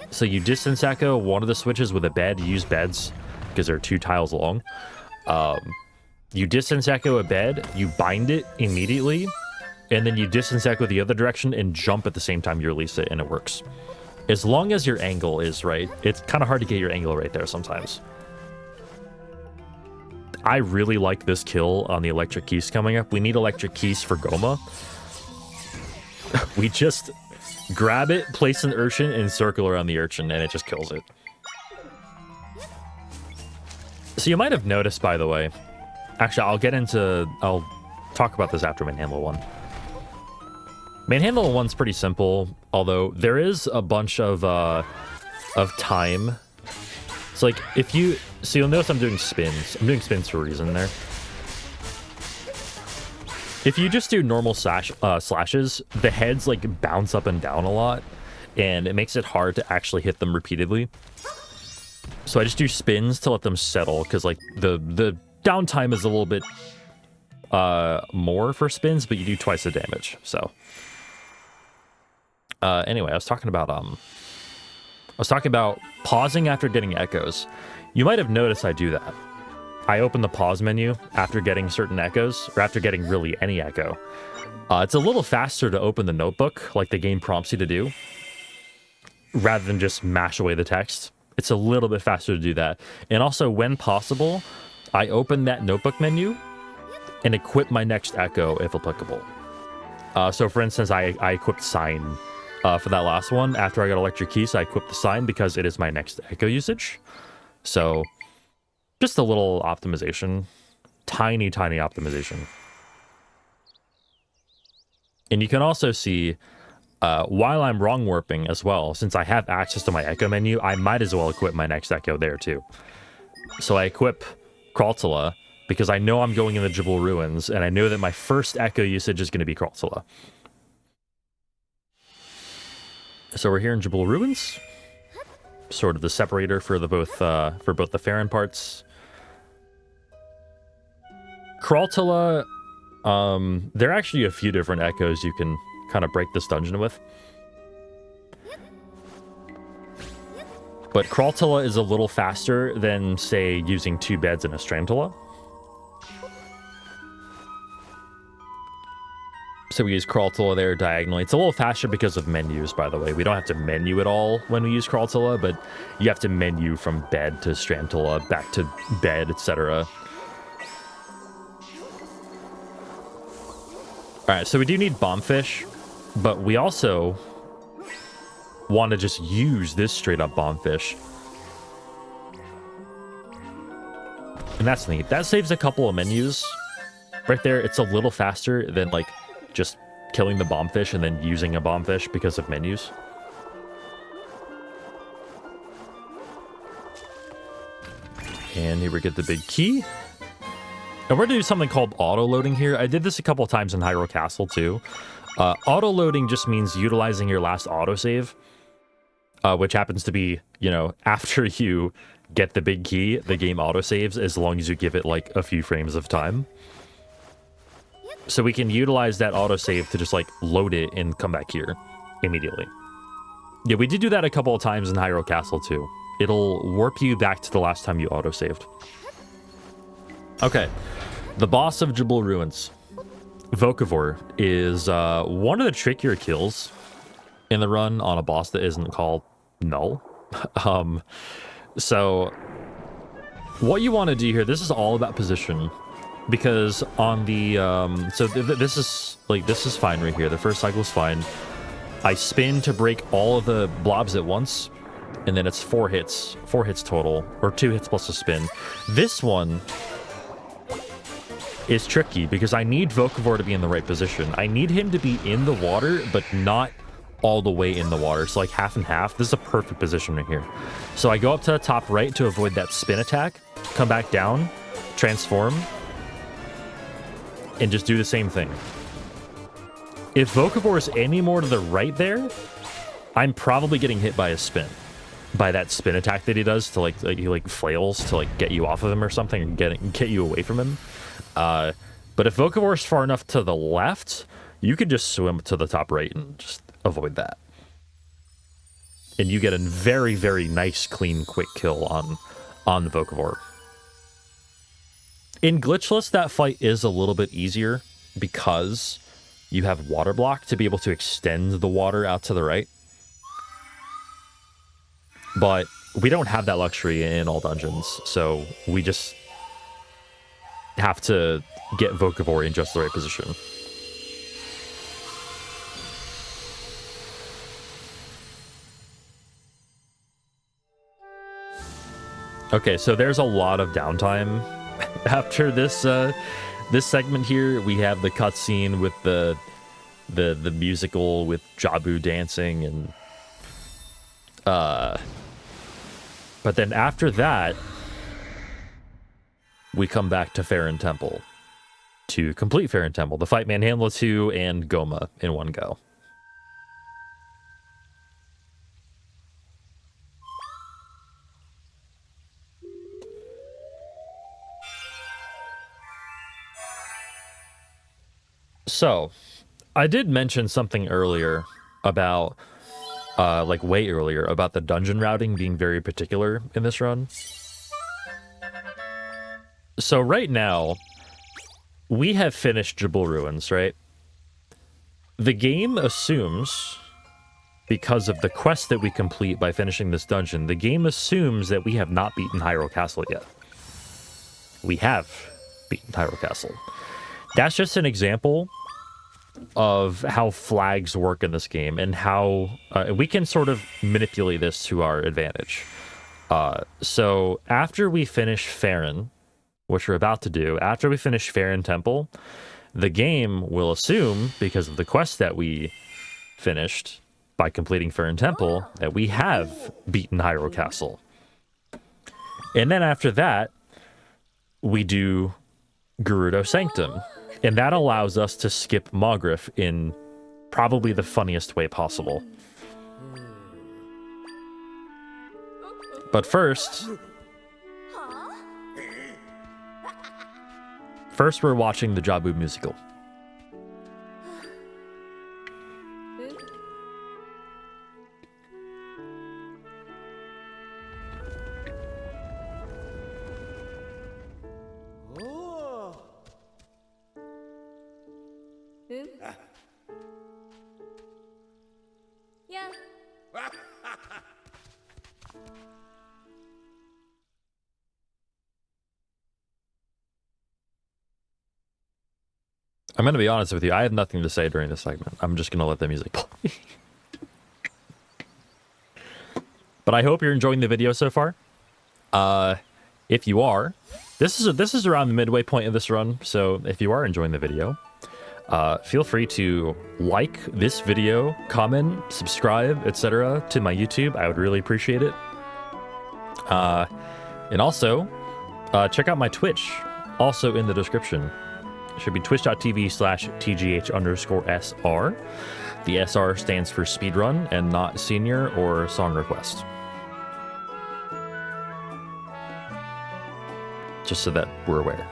So you distance echo one of the switches with a bed. You use beds because they're 2 tiles long. You distance echo a bed, you bind it immediately, and then you distance echo the other direction and jump at the same time you release it, and it works. As long as your angle is right. It's kind of hard to get your angle right there sometimes. I really like this kill on the electric keys coming up. We need electric keys for Goma. We just grab it, place an urchin, and circle around the urchin, and it just kills it. So you might have noticed, by the way, actually, I'll talk about this after Manhandle 1. Manhandle 1's pretty simple, although there is a bunch of time. So, like, you'll notice I'm doing spins. I'm doing spins for a reason there. If you just do normal slashes, the heads like bounce up and down a lot, and it makes it hard to actually hit them repeatedly. So I just do spins to let them settle, because like the downtime is a little bit more for spins, but you do twice the damage. So anyway, I was talking about pausing after getting echoes. You might have noticed I do that. I open the pause menu after getting certain echoes, or after getting really any echo. It's a little faster to open the notebook, like the game prompts you to do, rather than just mash away the text. It's a little bit faster to do that. And also, when possible, I open that notebook menu and equip my next echo if applicable. So for instance, I equipped Sign for that last one. After I got Electric Keys, I equipped the Sign because it is my next echo usage. So just a little optimization. Tiny, tiny optimization. And you can also see, while I'm wrong warping as well, since I have access to my echo menu, I might as well equip my next echo there too. So I equip Kraltala because I know I'm going in the Jabul Ruins, and I know that my first echo usage is going to be Kraltala. So we're here in Jabul Ruins, sort of the separator for the both the Faron parts. Kraltala, there are actually a few different echoes you can kind of break this dungeon with. But Kraltala is a little faster than, say, using 2 beds in a Strantala. So we use Kraltala there diagonally. It's a little faster because of menus, by the way. We don't have to menu at all when we use Kraltala, but you have to menu from bed to Strantala, back to bed, etc. Alright, so we do need Bombfish, but we also want to just use this straight-up Bombfish. And that's neat. That saves a couple of menus. Right there, it's a little faster than, like, just killing the Bombfish and then using a Bombfish because of menus. And here we get the big key. And we're going to do something called auto-loading here. I did this a couple of times in Hyrule Castle, too. Auto-loading just means utilizing your last autosave, which happens to be, you know, after you get the big key, the game autosaves as long as you give it, like, a few frames of time. So we can utilize that autosave to just, like, load it and come back here immediately. Yeah, we did do that a couple of times in Hyrule Castle, too. It'll warp you back to the last time you autosaved. Okay, the boss of Jabul Ruins, Vocavor, is one of the trickier kills in the run on a boss that isn't called Null. So what you want to do here, this is all about position, because on the this is fine right here. The first cycle is fine. I spin to break all of the blobs at once, and then it's 4 hits total, or 2 hits plus a spin. This one is tricky because I need Vocavor to be in the right position. I need him to be in the water, but not all the way in the water. So like half and half. This is a perfect position right here. So I go up to the top right to avoid that spin attack, come back down, transform, and just do the same thing. If Vocavor is any more to the right there, I'm probably getting hit by a spin. By that spin attack that he does to he flails to like get you off of him or something and get you away from him. But if Vocavor is far enough to the left, you can just swim to the top right and just avoid that. And you get a very, very nice, clean, quick kill on the Vocavor. In Glitchless, that fight is a little bit easier because you have Water Block to be able to extend the water out to the right. But we don't have that luxury in all dungeons, so we just have to get Vocavor in just the right position. Okay, so there's a lot of downtime after this this segment here. We have the cutscene with the musical with Jabu dancing, and but then after that we come back to Faron Temple to complete Faron Temple, to fight Manhandla 2 and Goma in one go. So, I did mention something earlier about, like way earlier, about the dungeon routing being very particular in this run. So right now, we have finished Jabul Ruins, right? The game assumes, because of the quest that we complete by finishing this dungeon, the game assumes that we have not beaten Hyrule Castle yet. We have beaten Hyrule Castle. That's just an example of how flags work in this game and how we can sort of manipulate this to our advantage. So after we finish Faron, which we're about to do, after we finish Faron Temple, the game will assume, because of the quest that we finished by completing Faron Temple, that we have beaten Hyrule Castle. And then after that, we do Gerudo Sanctum. And that allows us to skip Mogrif in probably the funniest way possible. But first we're watching the Jabul musical. I'm going to be honest with you, I have nothing to say during this segment. I'm just going to let the music play. But I hope you're enjoying the video so far. If you are, this is around the midway point of this run, so if you are enjoying the video, feel free to like this video, comment, subscribe, etc. to my YouTube. I would really appreciate it. And also, check out my Twitch, also in the description. It should be twitch.tv/TGH_SR. The SR stands for Speedrun and not Senior or Song Request. Just so that we're aware.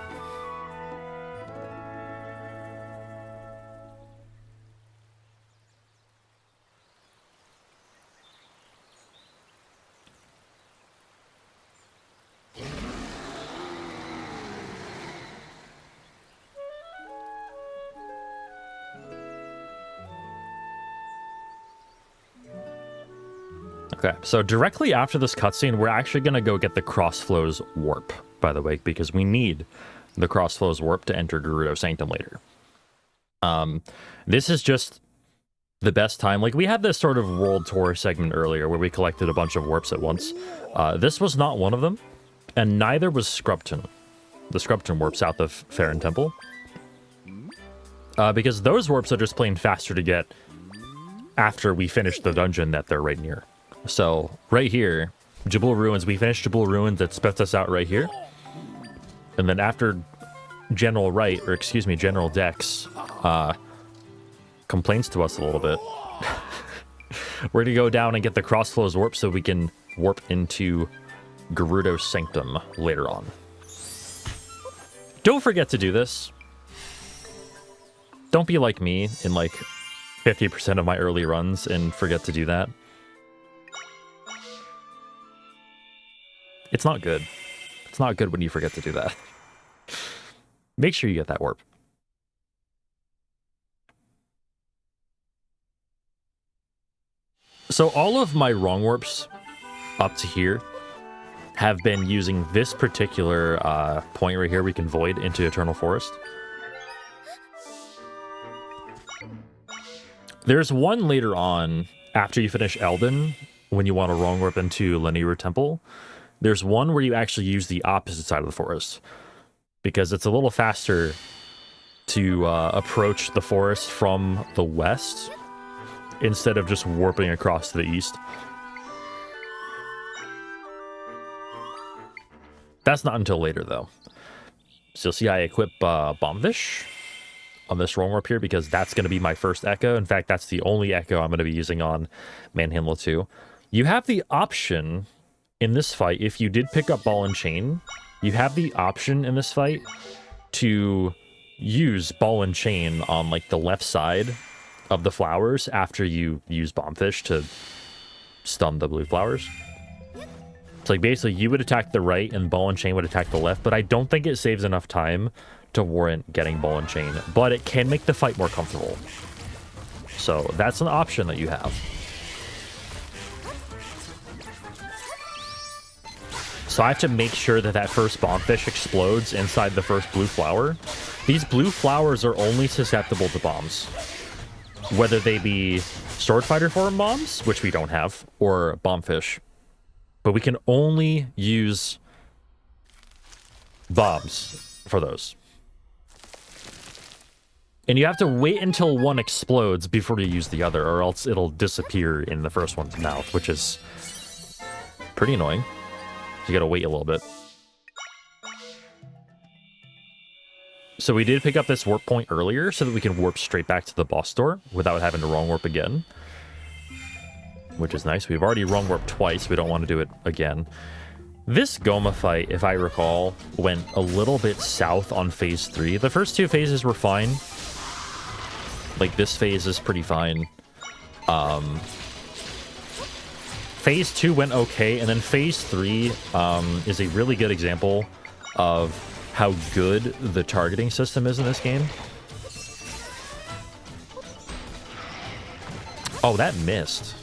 Okay, so directly after this cutscene, we're actually going to go get the Crossflows Warp, by the way, because we need the Crossflows Warp to enter Gerudo Sanctum later. This is just the best time. Like, we had this sort of world tour segment earlier where we collected a bunch of warps at once. This was not one of them, and neither was Scrubton. The Scrubton warp south of Faron Temple. Because those warps are just plain faster to get after we finish the dungeon that they're right near. So, right here, Jabul Ruins, we finished Jabul Ruins, that spits us out right here. And then after General Dex, complains to us a little bit, we're gonna go down and get the Crossflows Warp so we can warp into Gerudo Sanctum later on. Don't forget to do this. Don't be like me in like 50% of my early runs and forget to do that. It's not good. It's not good when you forget to do that. Make sure you get that warp. So all of my wrong warps up to here have been using this particular point right here we can void into Eternal Forest. There's one later on, after you finish Eldin, when you want to wrong warp into Lanayru Temple. There's one where you actually use the opposite side of the forest, because it's a little faster to approach the forest from the west instead of just warping across to the east. That's not until later, though. So you'll see I equip Bombfish on this Wrong Warp here because that's going to be my first Echo. In fact, that's the only Echo I'm going to be using on Manhandle 2. You have the option in this fight, if you did pick up Ball and Chain, you have the option in this fight to use Ball and Chain on like the left side of the flowers after you use Bombfish to stun the blue flowers. So like basically you would attack the right and Ball and Chain would attack the left, but I don't think it saves enough time to warrant getting Ball and Chain, but it can make the fight more comfortable. So that's an option that you have. So I have to make sure that that first Bombfish explodes inside the first blue flower. These blue flowers are only susceptible to bombs. Whether they be Sword Fighter form bombs, which we don't have, or Bombfish. But we can only use bombs for those. And you have to wait until one explodes before you use the other, or else it'll disappear in the first one's mouth, which is pretty annoying. You gotta wait a little bit. So we did pick up this warp point earlier so that we can warp straight back to the boss door without having to wrong warp again. Which is nice. We've already wrong warped twice. We don't want to do it again. This Goma fight, if I recall, went a little bit south on phase 3. The first two phases were fine. Like, this phase is pretty fine. Phase 2 went okay, and then phase 3 is a really good example of how good the targeting system is in this game. Oh, that missed.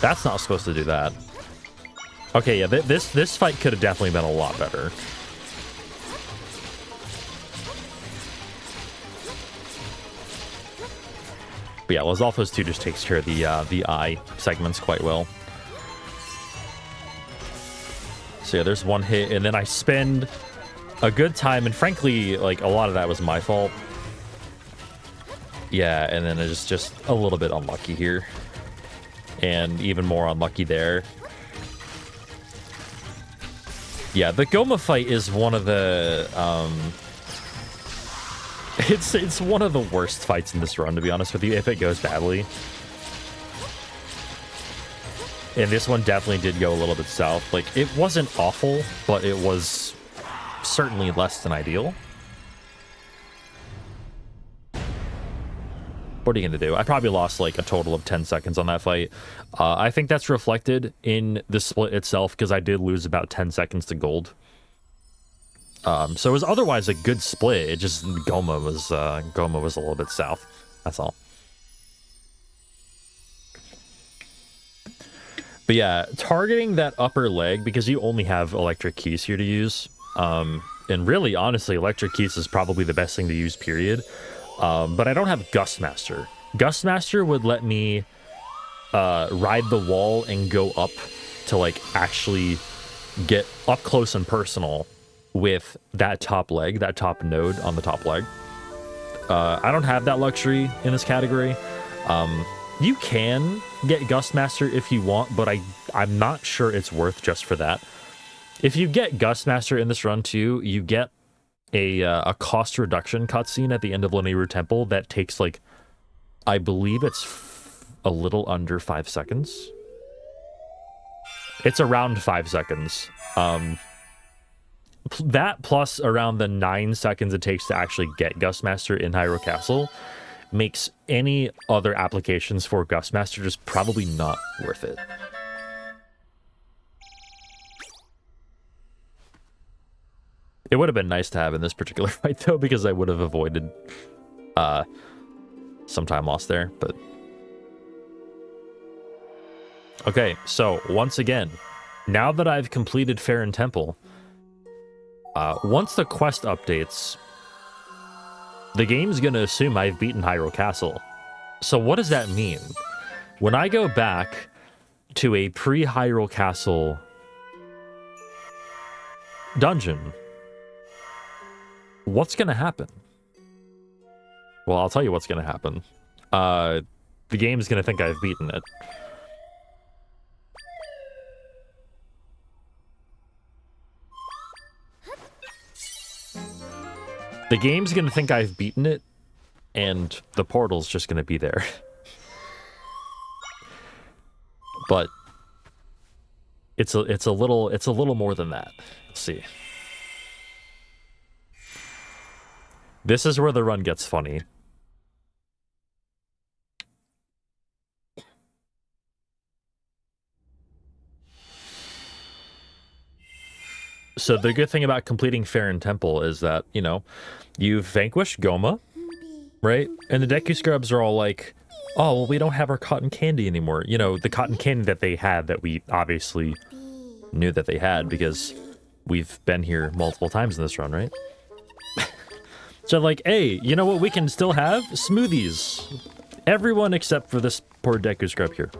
That's not supposed to do that. Okay, yeah, this fight could have definitely been a lot better. But yeah, Lizalfos 2 just takes care of the eye segments quite well. So yeah, there's one hit, and then I spend a good time, and frankly, like, a lot of that was my fault. Yeah, and then it's just a little bit unlucky here. And even more unlucky there. Yeah, the Goma fight is one of the, It's one of the worst fights in this run, to be honest with you, if it goes badly. And this one definitely did go a little bit south. Like, it wasn't awful, but it was certainly less than ideal. What are you going to do? I probably lost, like, a total of 10 seconds on that fight. I think that's reflected in the split itself, because I did lose about 10 seconds to gold. So it was otherwise a good split. It just, Goma was a little bit south. That's all. But yeah, targeting that upper leg, because you only have electric keys here to use. And really, honestly, electric keys is probably the best thing to use, period. But I don't have Gustmaster. Gustmaster would let me ride the wall and go up to, like, actually get up close and personal with that top leg, that top node on the top leg. I don't have that luxury in this category. You can get Gustmaster if you want, but I'm not sure it's worth just for that. If you get Gustmaster in this run too, you get a cost reduction cutscene at the end of Lanayru Temple that takes, like, I believe it's a little under 5 seconds. It's around 5 seconds. That plus around the 9 seconds it takes to actually get Gustmaster in Hyrule Castle makes any other applications for Gustmaster just probably not worth it. It would have been nice to have in this particular fight, though, because I would have avoided some time lost there, but... Okay, so, once again, now that I've completed Faron Temple, once the quest updates, the game's gonna assume I've beaten Hyrule Castle. So what does that mean? When I go back to a pre-Hyrule Castle dungeon, what's gonna happen? Well, I'll tell you what's gonna happen. The game's gonna think I've beaten it. The game's gonna think I've beaten it, and the portal's just gonna be there. But it's a little more than that. Let's see. This is where the run gets funny. So the good thing about completing Faron Temple is that, you know, you've vanquished Goma, right? And the Deku Scrubs are all like, oh, well, we don't have our cotton candy anymore. You know, the cotton candy that they had that we obviously knew that they had because we've been here multiple times in this run, right? So like, hey, you know what we can still have? Smoothies. Everyone except for this poor Deku Scrub here.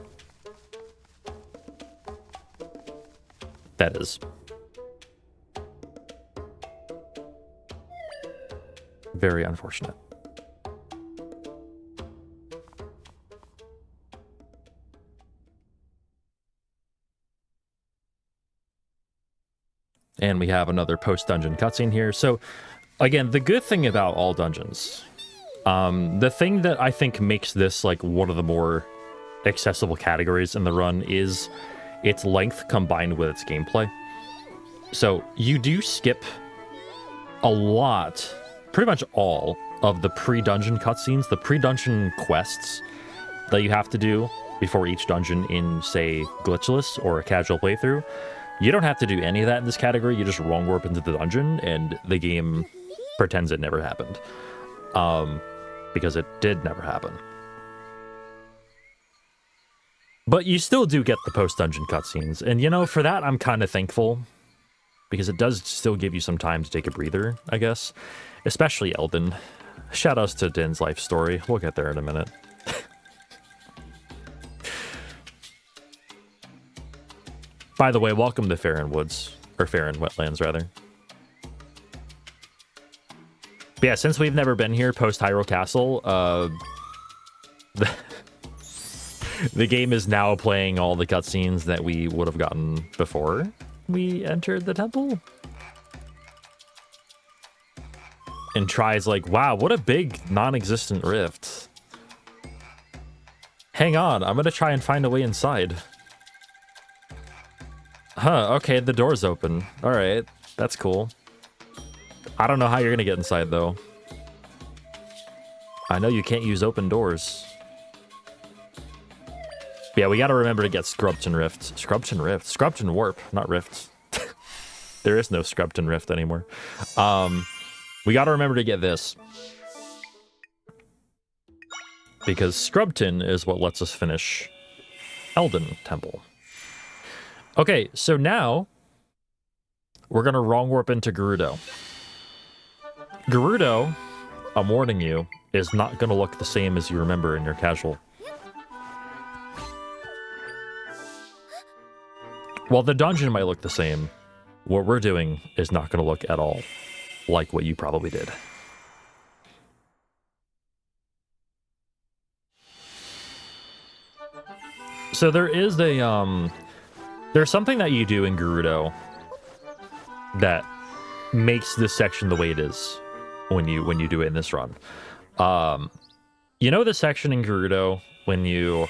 That is. Very unfortunate. And we have another post-dungeon cutscene here. So, again, the good thing about all dungeons, the thing that I think makes this like one of the more accessible categories in the run is its length combined with its gameplay. So you do skip a lot, pretty much all, of the pre-dungeon cutscenes, the pre-dungeon quests that you have to do before each dungeon in, say, glitchless or a casual playthrough. You don't have to do any of that in this category. You just wrong warp into the dungeon, and the game pretends it never happened. Because it did never happen. But you still do get the post-dungeon cutscenes, and you know, for that I'm kind of thankful, because it does still give you some time to take a breather, I guess. Especially Eldin. Shoutouts to Din's life story. We'll get there in a minute. By the way, welcome to Faron Woods, or Faron Wetlands, rather. But yeah, since we've never been here post Hyrule Castle, the game is now playing all the cutscenes that we would have gotten before we entered the temple. And tries like, wow, what a big non-existent rift. Hang on, I'm gonna try and find a way inside. Huh, okay, the door's open. Alright, that's cool. I don't know how you're gonna get inside, though. I know you can't use open doors. Yeah, we gotta remember to get Scrubton Rift. Scrubton Rift? Scrubton Warp, not Rifts. There is no Scrubton Rift anymore. We gotta remember to get this. Because Scrubton is what lets us finish Eldin Temple. Okay, so now we're gonna wrong warp into Gerudo. Gerudo, I'm warning you, is not gonna look the same as you remember in your casual. While the dungeon might look the same, what we're doing is not gonna look at all like what you probably did. So there is a there's something that you do in Gerudo that makes this section the way it is when you do it in this run. You know the section in Gerudo when you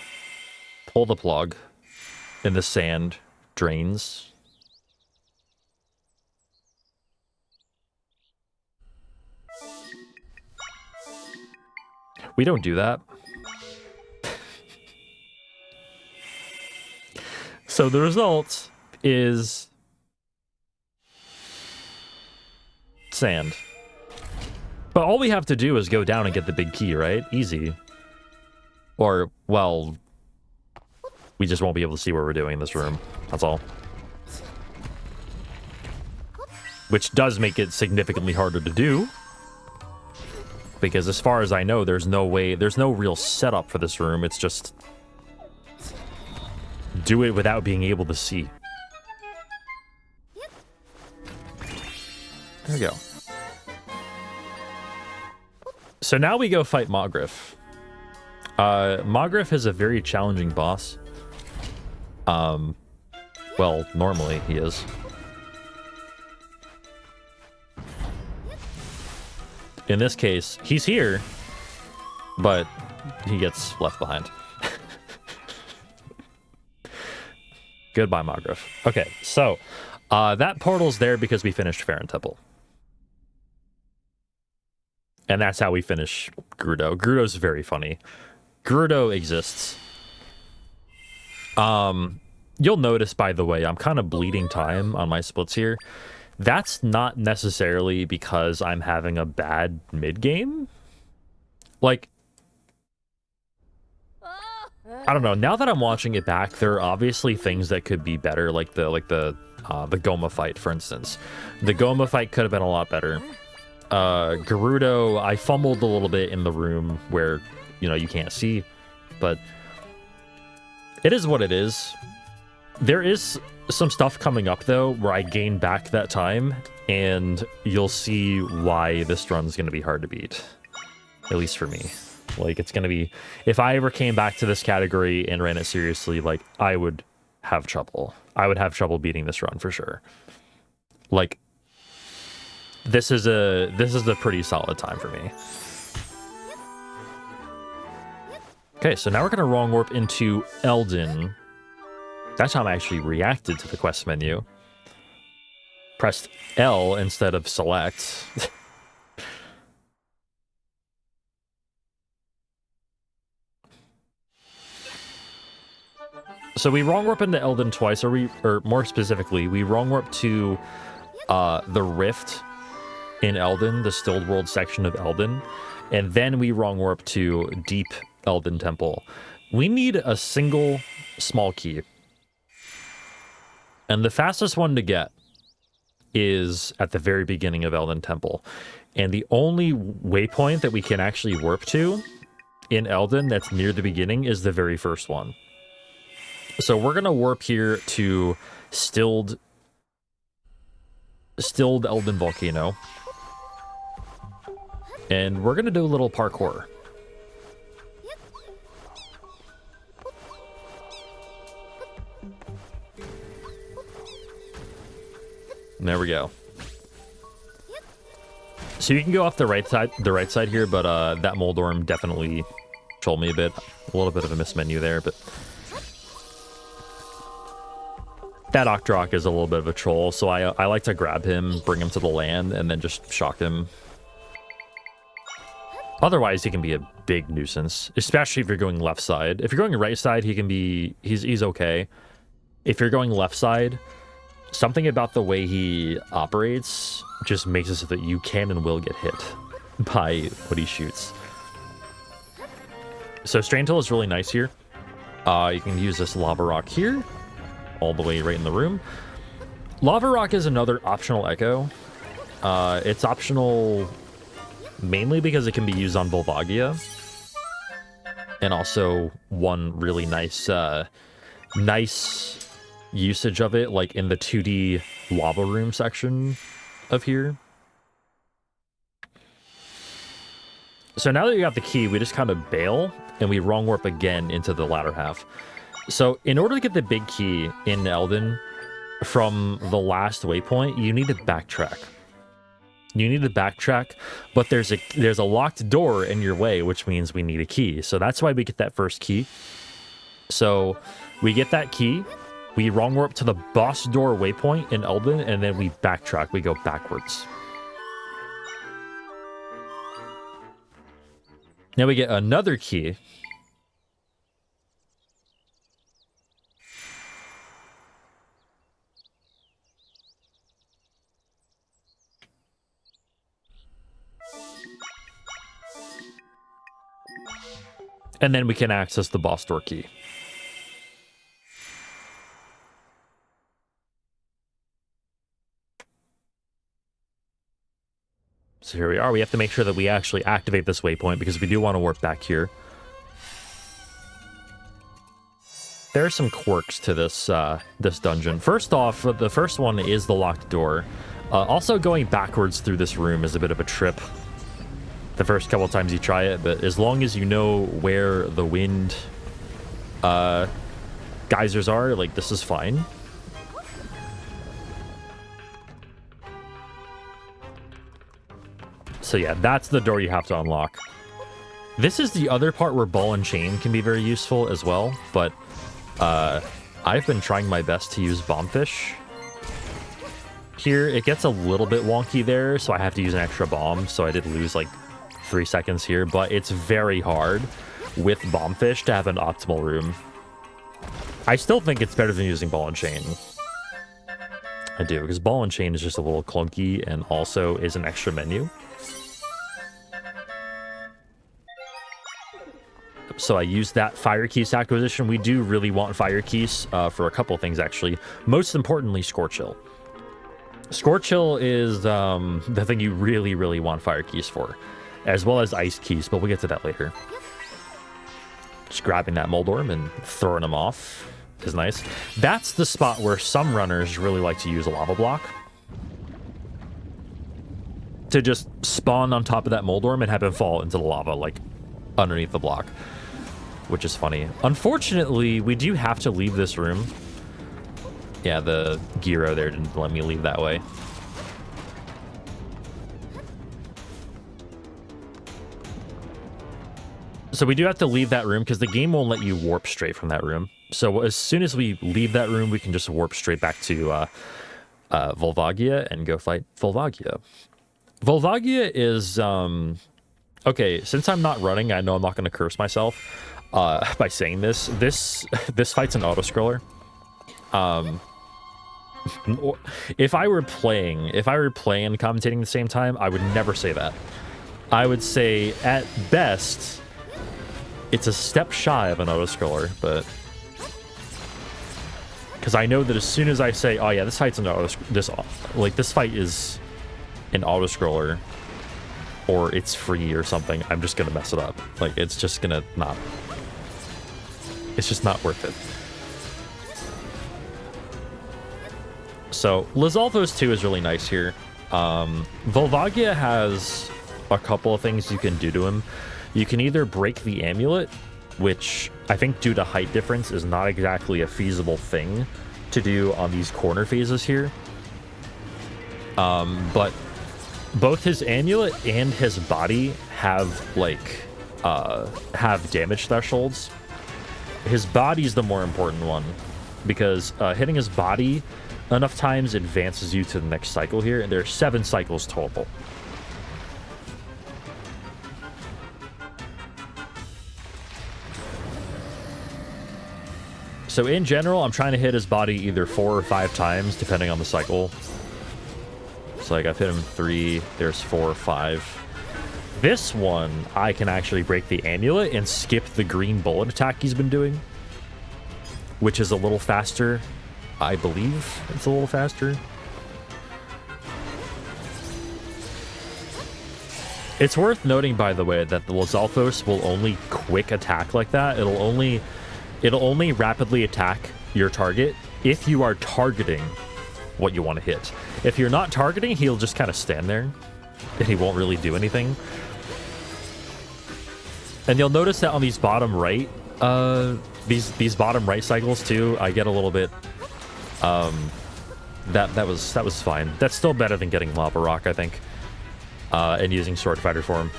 pull the plug and the sand drains? We don't do that. So the result is sand. But all we have to do is go down and get the big key, right? Easy. Or, well, we just won't be able to see what we're doing in this room. That's all. Which does make it significantly harder to do. Because as far as I know, there's no real setup for this room. It's just do it without being able to see. There we go. So now we go fight Mogrif. Mogrif is a very challenging boss. Well, normally he is. In this case, he's here, but he gets left behind. Goodbye, Magrath. Okay, so that portal's there because we finished Faron Temple. And that's how we finish Gerudo. Gerudo's very funny. Gerudo exists. You'll notice, by the way, I'm kind of bleeding time on my splits here. That's not necessarily because I'm having a bad mid-game. Like, I don't know. Now that I'm watching it back, there are obviously things that could be better, like the Goma fight, for instance. The Goma fight could have been a lot better. Gerudo, I fumbled a little bit in the room where, you know, you can't see, but it is what it is. There is some stuff coming up, though, where I gain back that time, and you'll see why this run's going to be hard to beat. At least for me. Like, it's going to be... If I ever came back to this category and ran it seriously, like, I would have trouble. I would have trouble beating this run, for sure. Like, this is a pretty solid time for me. Okay, so now we're going to wrong warp into Eldin. That's how I actually reacted to the quest menu. Pressed L instead of select. So we wrong warp into Eldin twice, or more specifically, we wrong warp to the Rift in Eldin, the Stilled World section of Eldin, and then we wrong warp to Deep Eldin Temple. We need a single small key. And the fastest one to get is at the very beginning of Eldin Temple. And the only waypoint that we can actually warp to in Eldin that's near the beginning is the very first one. So we're going to warp here to Stilled Eldin Volcano. And we're going to do a little parkour. There we go. So you can go off the right side here, but that Moldorm definitely trolled me a bit. A little bit of a mismenu there, but that Octorok is a little bit of a troll, so I like to grab him, bring him to the land, and then just shock him. Otherwise, he can be a big nuisance, especially if you're going left side. If you're going right side, he can be... He's okay. If you're going left side, something about the way he operates just makes it so that you can and will get hit by what he shoots. So Straintill is really nice here. You can use this Lava Rock here, all the way right in the room. Lava Rock is another optional echo. It's optional mainly because it can be used on Volvagia. And also one really nice usage of it, like in the 2D lava room section of here. So now that you got the key, we just kind of bail and we wrong warp again into the latter half. So in order to get the big key in Eldin from the last waypoint, you need to backtrack. You need to backtrack, but there's a locked door in your way, which means we need a key. So that's why we get that first key. So we get that key, we wrong warp to the boss door waypoint in Eldin, and then we backtrack. We go backwards. Now we get another key. And then we can access the boss door key. So here we are. We have to make sure that we actually activate this waypoint because we do want to warp back here. There are some quirks to this this dungeon. First off, the first one is the locked door. Also, going backwards through this room is a bit of a trip the first couple times you try it, but as long as you know where the wind geysers are, like, this is fine. So yeah, that's the door you have to unlock. This is the other part where ball and chain can be very useful as well, but I've been trying my best to use bombfish. Here, it gets a little bit wonky there, so I have to use an extra bomb, so I did lose like 3 seconds here, but it's very hard with bombfish to have an optimal room. I still think it's better than using ball and chain. I do, because ball and chain is just a little clunky and also is an extra menu. So I used that fire keys acquisition. We do really want fire keys for a couple things, actually. Most importantly, Scorchill. Scorchill is the thing you really, really want fire keys for, as well as ice keys, but we'll get to that later. Just grabbing that Moldorm and throwing them off is nice. That's the spot where some runners really like to use a lava block. To just spawn on top of that Moldorm and have him fall into the lava, like, underneath the block. Which is funny. Unfortunately, we do have to leave this room. Yeah, the gyro there didn't let me leave that way. So we do have to leave that room because the game won't let you warp straight from that room. So as soon as we leave that room, we can just warp straight back to Volvagia and go fight Volvagia. Volvagia is... okay, since I'm not running, I know I'm not going to curse myself by saying this. This fight's an auto-scroller. If I were playing and commentating at the same time, I would never say that. I would say, at best, it's a step shy of an auto-scroller, but... Because I know that as soon as I say, oh yeah, this fight's an this fight is an auto-scroller, or it's free or something, I'm just gonna mess it up. Like, it's just gonna not... It's just not worth it. So, Lizalfos 2 is really nice here. Volvagia has a couple of things you can do to him. You can either break the amulet, which I think due to height difference is not exactly a feasible thing to do on these corner phases here. But both his amulet and his body have, like, have damage thresholds. His body's the more important one, because hitting his body enough times advances you to the next cycle here, and there are 7 cycles total. So in general, I'm trying to hit his body either 4 or 5 times, depending on the cycle. So like I've hit him 3, there's 4 or 5. This one, I can actually break the amulet and skip the green bullet attack he's been doing, which is a little faster. I believe it's a little faster. It's worth noting, by the way, that the Lizalfos will only quick attack like that. It'll only rapidly attack your target if you are targeting what you want to hit. If you're not targeting, he'll just kind of stand there and he won't really do anything. And you'll notice that on these bottom right, these bottom right cycles too, I get a little bit. That was fine. That's still better than getting Lava Rock, I think, and using Sword Fighter form.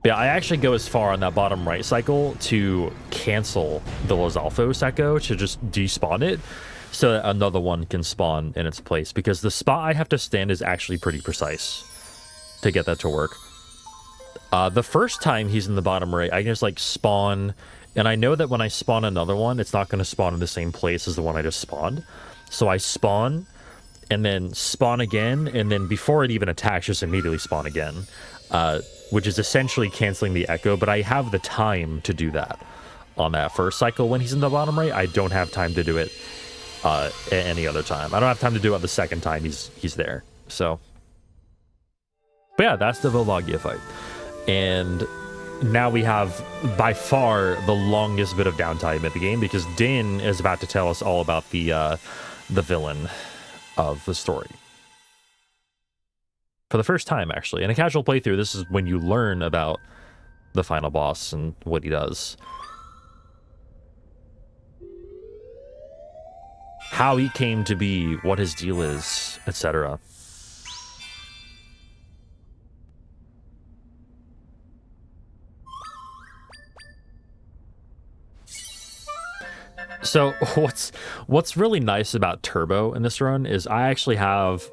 Yeah, I actually go as far on that bottom right cycle to cancel the Lizalfos Echo to just despawn it so that another one can spawn in its place, because the spot I have to stand is actually pretty precise to get that to work. The first time he's in the bottom right, I can just like spawn, and I know that when I spawn another one, it's not going to spawn in the same place as the one I just spawned. So I spawn, and then spawn again, and then before it even attacks, just immediately spawn again. Which is essentially canceling the echo, but I have the time to do that on that first cycle when he's in the bottom right. I don't have time to do it at any other time. I don't have time to do it the second time he's there. So, but yeah, that's the Volvagia fight. And now we have by far the longest bit of downtime in the game, because Din is about to tell us all about the villain of the story. For the first time, actually. In a casual playthrough, this is when you learn about the final boss and what he does. how he came to be, what his deal is, etc. So what's really nice about Turbo in this run is I actually have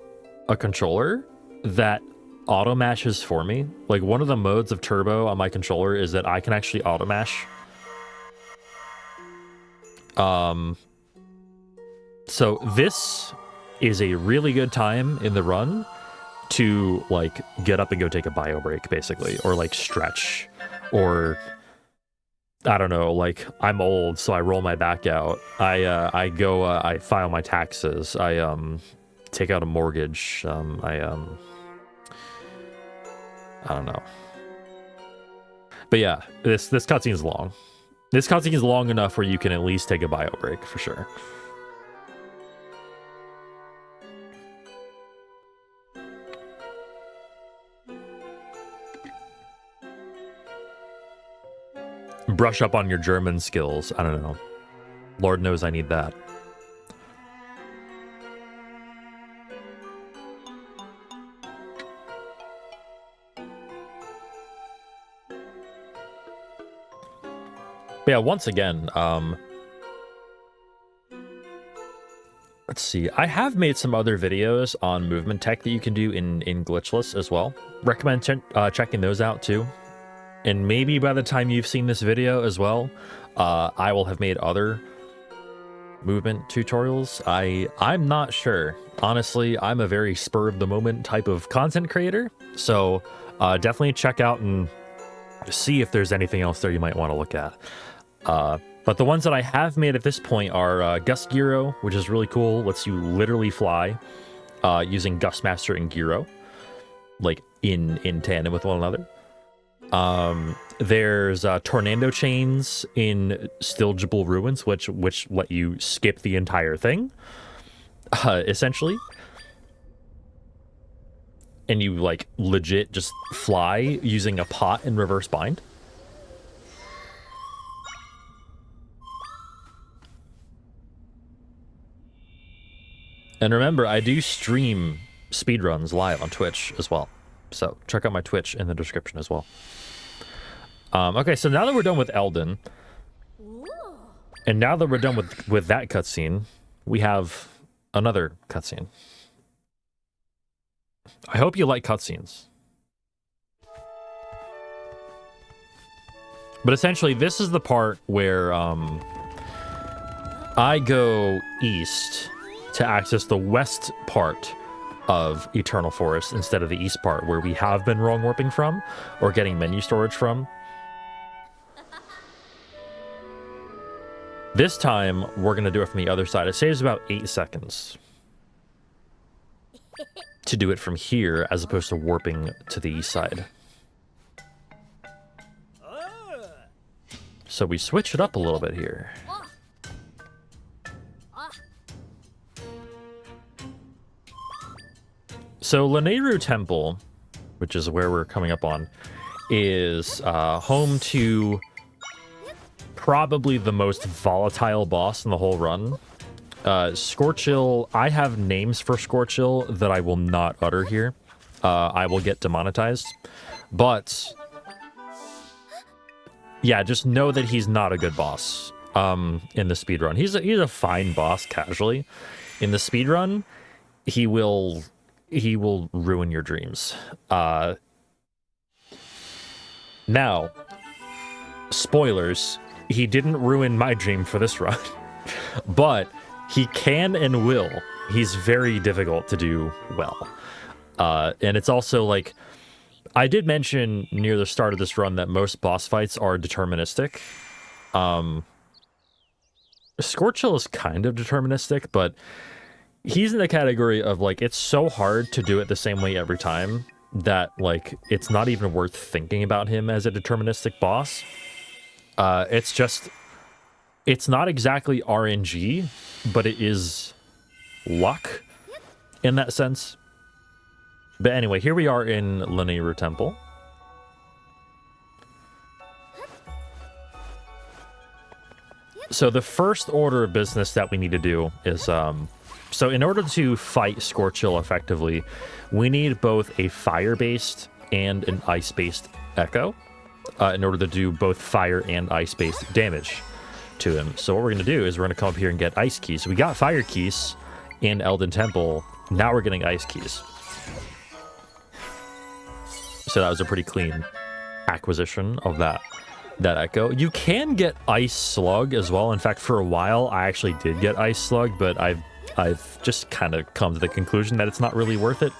a controller that auto mashes for me. Like, one of the modes of Turbo on my controller is that I can actually auto mash. So this is a really good time in the run to, like, get up and go take a bio break, basically, or like stretch, or I don't know, like, I'm old, so I roll my back out. I go, I file my taxes. I take out a mortgage. I don't know. But yeah, this cutscene is long. This cutscene is long enough where you can at least take a bio break for sure. Brush up on your German skills. I don't know. Lord knows I need that. But yeah, once again, let's see. I have made some other videos on movement tech that you can do in glitchless as well. Recommend checking those out too. And maybe by the time you've seen this video as well, I will have made other movement tutorials. I'm not sure. Honestly, I'm a very spur of the moment type of content creator. So definitely check out and see if there's anything else there you might want to look at. But the ones that I have made at this point are Gust Gyro, which is really cool. Lets you literally fly using Gustmaster and Gyro, like in tandem with one another. There's Tornado Chains in still Jabul Ruins, which let you skip the entire thing, essentially. And you, like, legit just fly using a pot and reverse bind. And remember, I do stream speedruns live on Twitch as well. So check out my Twitch in the description as well. Okay, so now that we're done with Eldin, and now that we're done with that cutscene, we have another cutscene. I hope you like cutscenes. But essentially, this is the part where I go east to access the west part of Eternal Forest instead of the east part where we have been wrong warping from or getting menu storage from. This time, we're going to do it from the other side. It saves about 8 seconds to do it from here as opposed to warping to the east side. So we switch it up a little bit here. So Lanayru Temple, which is where we're coming up on, is home to probably the most volatile boss in the whole run. Scorchill, I have names for Scorchill that I will not utter here. I will get demonetized. But yeah, just know that he's not a good boss in the speedrun. He's a fine boss casually. In the speedrun, he will ruin your dreams. Now, spoilers, he didn't ruin my dream for this run, but he can and will. He's very difficult to do well. And it's also like, I did mention near the start of this run that most boss fights are deterministic. Scorchill is kind of deterministic, but he's in the category of, like, it's so hard to do it the same way every time that, like, it's not even worth thinking about him as a deterministic boss. It's not exactly RNG, but it is luck in that sense. But anyway, here we are in Lanayru Temple. So the first order of business that we need to do is, so in order to fight Scorchill effectively, we need both a fire-based and an ice-based echo in order to do both fire and ice-based damage to him. So what we're going to do is we're going to come up here and get ice keys. So we got fire keys in Eldin Temple. Now we're getting ice keys. So that was a pretty clean acquisition of that echo. You can get ice slug as well. In fact, for a while I actually did get ice slug, but I've just kind of come to the conclusion that it's not really worth it.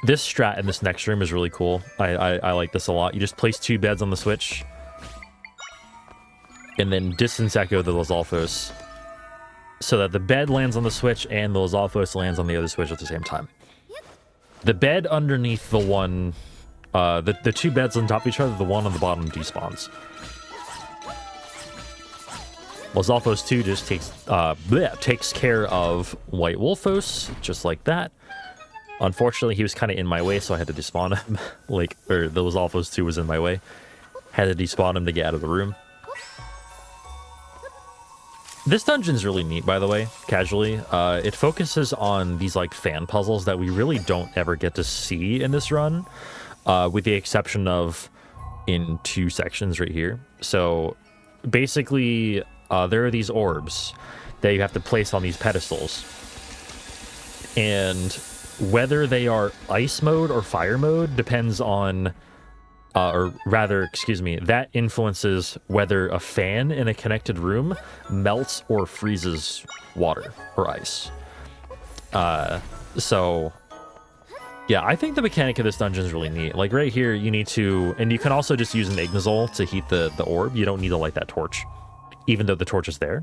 This strat in this next room is really cool. I like this a lot. You just place 2 beds on the switch and then distance echo the Lizalfos so that the bed lands on the switch and the Lizalfos lands on the other switch at the same time. The bed underneath the one, the 2 beds on top of each other, the one on the bottom despawns. Lizalfos 2 just takes care of White Wolfos, just like that. Unfortunately, he was kind of in my way, so I had to despawn him. Or the Lizalfos 2 was in my way. Had to despawn him to get out of the room. This dungeon's really neat, by the way, casually. It focuses on these, like, fan puzzles that we really don't ever get to see in this run, with the exception of in 2 sections right here. So, basically, there are these orbs that you have to place on these pedestals. And whether they are ice mode or fire mode depends on... or rather, excuse me, that influences whether a fan in a connected room melts or freezes water or ice. So, yeah, I think the mechanic of this dungeon is really neat. Like, right here, you need to... And you can also just use an Ignazol to heat the orb. You don't need to light that torch, even though the torch is there.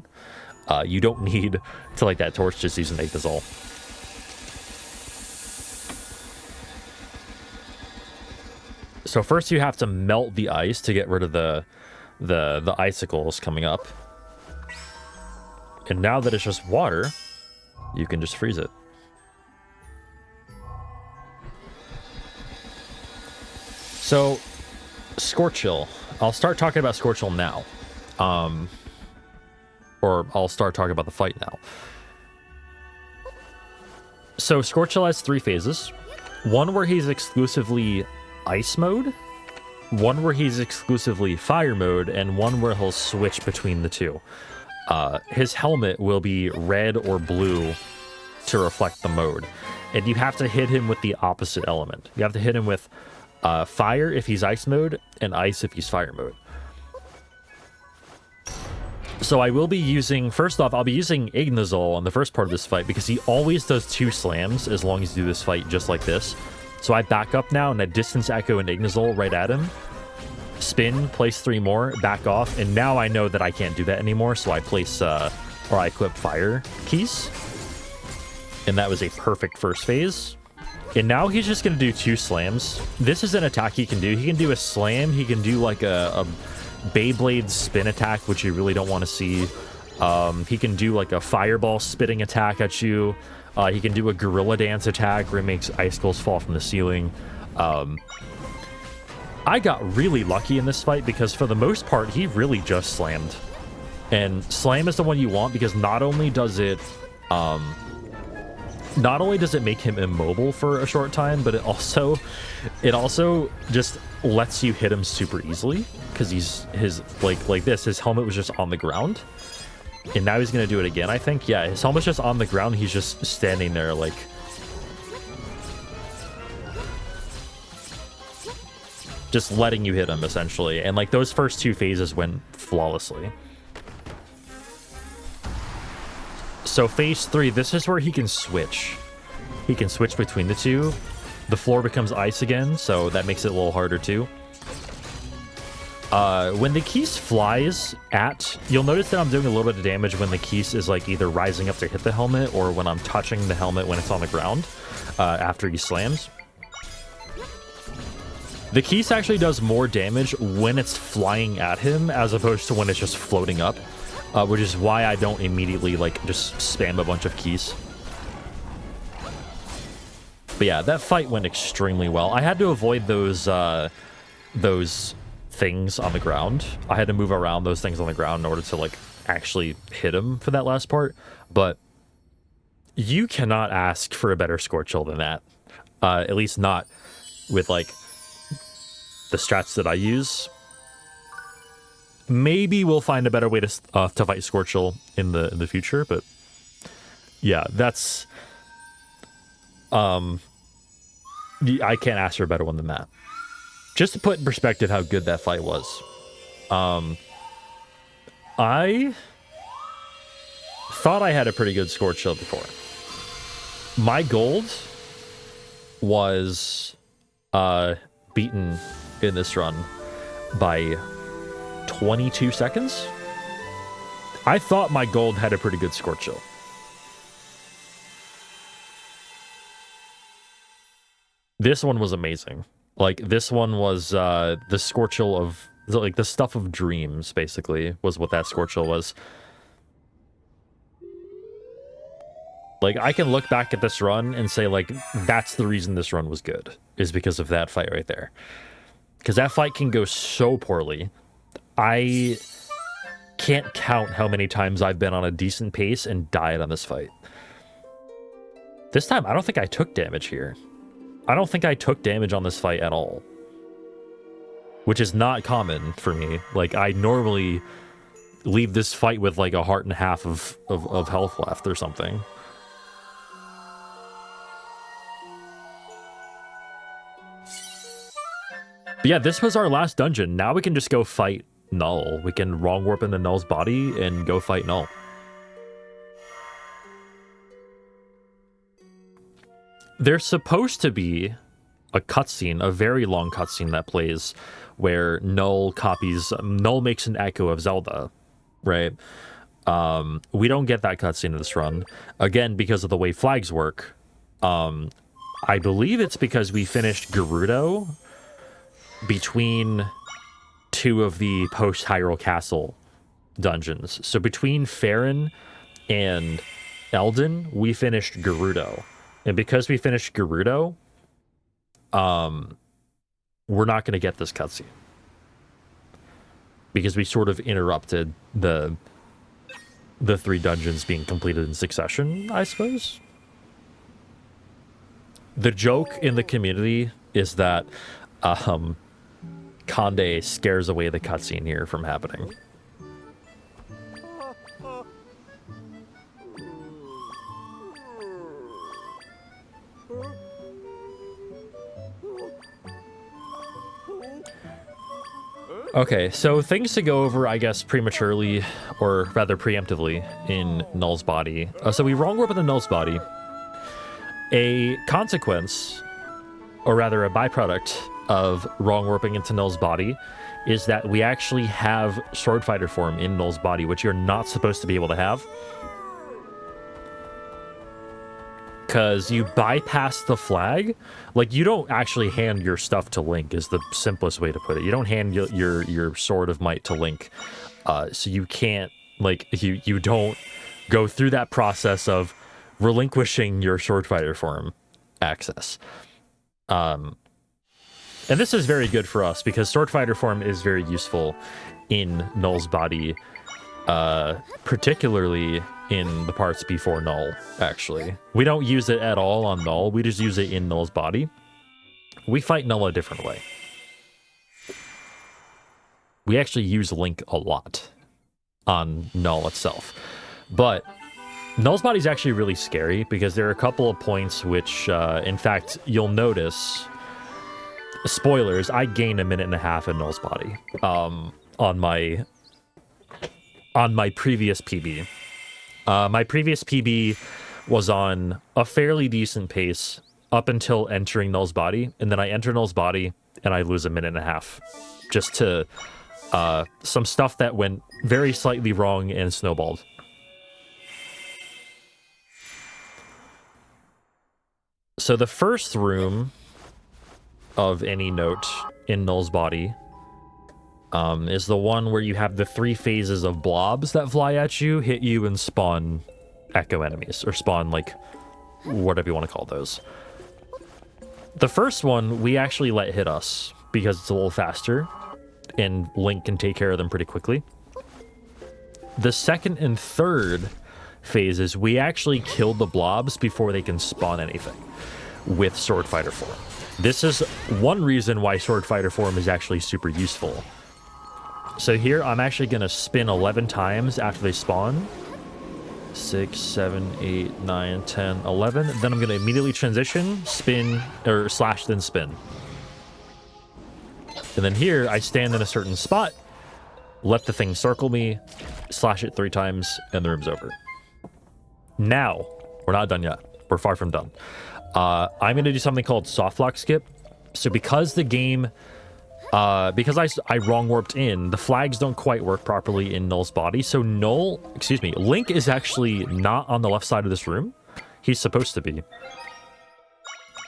You don't need to light that torch, just use an Ignazol. So first you have to melt the ice to get rid of the icicles coming up. And now that it's just water, you can just freeze it. So, Scorchill. I'll start talking about Scorchill now. Or I'll start talking about the fight now. So Scorchill has 3 phases. One where he's exclusively ice mode, one where he's exclusively fire mode, and one where he'll switch between the 2. His helmet will be red or blue to reflect the mode, and you have to hit him with the opposite element. You have to hit him with fire if he's ice mode, and ice if he's fire mode. So I will be using, first off, I'll be using Ignazol on the first part of this fight because he always does 2 slams as long as you do this fight just like this. So I back up now and I distance echo and Ignazol right at him. Spin, place 3 more, back off, and now I know that I can't do that anymore, so I place, or I equip fire keys. And that was a perfect first phase. And now he's just going to do 2 slams. This is an attack he can do. He can do a slam, he can do like a Beyblade spin attack, which you really don't want to see. He can do like a fireball spitting attack at you. He can do a gorilla dance attack where he makes icicles fall from the ceiling. I got really lucky in this fight because for the most part, he really just slammed. And slam is the one you want because not only does it make him immobile for a short time, but it also just lets you hit him super easily because his helmet was just on the ground. And now he's going to do it again, I think. Yeah, his helmet's just on the ground. He's just standing there, like... just letting you hit him, essentially. And, like, those first 2 phases went flawlessly. So, phase 3, this is where he can switch. He can switch between the 2. The floor becomes ice again, so that makes it a little harder, too. When the Keese flies at... You'll notice that I'm doing a little bit of damage when the Keese is, like, either rising up to hit the helmet or when I'm touching the helmet when it's on the ground after he slams. The Keese actually does more damage when it's flying at him as opposed to when it's just floating up, which is why I don't immediately, like, just spam a bunch of Keese. But yeah, that fight went extremely well. I had to avoid those those things on the ground. I had to move around those things on the ground in order to like actually hit him for that last part. But you cannot ask for a better Scorchel than that. At least not with like the strats that I use. Maybe we'll find a better way to fight Scorchel in the future, but yeah, that's I can't ask for a better one than that. Just to put in perspective how good that fight was. I thought I had a pretty good Scorchel before. My gold was beaten in this run by 22 seconds. I thought my gold had a pretty good Scorchel. This one was amazing. Like, this one was the Scorchel of, like, the stuff of dreams, basically, was what that Scorchel was. Like, I can look back at this run and say, like, that's the reason this run was good, is because of that fight right there. Because that fight can go so poorly. I can't count how many times I've been on a decent pace and died on this fight. This time, I don't think I took damage here. I don't think I took damage on this fight at all. Which is not common for me. Like, I normally leave this fight with, like, a heart and a half of health left or something. But yeah, this was our last dungeon. Now we can just go fight Null. We can wrong warp into Null's body and go fight Null. There's supposed to be a cutscene, a very long cutscene that plays where Null makes an echo of Zelda, right? We don't get that cutscene in this run. Again, because of the way flags work. I believe it's because we finished Gerudo between two of the post-Hyrule Castle dungeons. So between Faron and Eldin, we finished Gerudo. And because we finished Gerudo, we're not going to get this cutscene. Because we sort of interrupted the three dungeons being completed in succession, I suppose. The joke in the community is that Conde scares away the cutscene here from happening. Okay, so things to go over, I guess, prematurely, or rather preemptively, in Null's body. So we wrong warp in the Null's body. A consequence, or rather a byproduct, of wrong warping into Null's body is that we actually have Sword Fighter form in Null's body, which you're not supposed to be able to have. Because you bypass the flag. Like, you don't actually hand your stuff to Link, is the simplest way to put it. You don't hand your Sword of Might to Link. So you can't, like, you don't go through that process of relinquishing your Sword Fighter form access. And this is very good for us, because Sword Fighter form is very useful in Null's body, particularly in the parts before Null, actually. We don't use it at all on Null, we just use it in Null's body. We fight Null a different way. We actually use Link a lot on Null itself. But Null's body is actually really scary, because there are a couple of points which, in fact, you'll notice... Spoilers, I gained a minute and a half in Null's body on my previous PB. My previous PB was on a fairly decent pace up until entering Null's body, and then I enter Null's body and I lose a minute and a half just to some stuff that went very slightly wrong and snowballed. So the first room of any note in Null's body is the one where you have the 3 phases of blobs that fly at you, hit you, and spawn echo enemies, or spawn, like, whatever you want to call those. The first one, we actually let hit us because it's a little faster, and Link can take care of them pretty quickly. The second and third phases, we actually kill the blobs before they can spawn anything with Sword Fighter form. This is one reason why Sword Fighter form is actually super useful. So here, I'm actually going to spin 11 times after they spawn. 6, 7, 8, 9, 10, 11. Then I'm going to immediately transition, spin, or slash, then spin. And then here, I stand in a certain spot, let the thing circle me, slash it 3 times, and the room's over. Now, we're not done yet. We're far from done. I'm going to do something called soft lock skip. So because the game, because I wrong warped in, the flags don't quite work properly in Null's body. So Link is actually not on the left side of this room. He's supposed to be.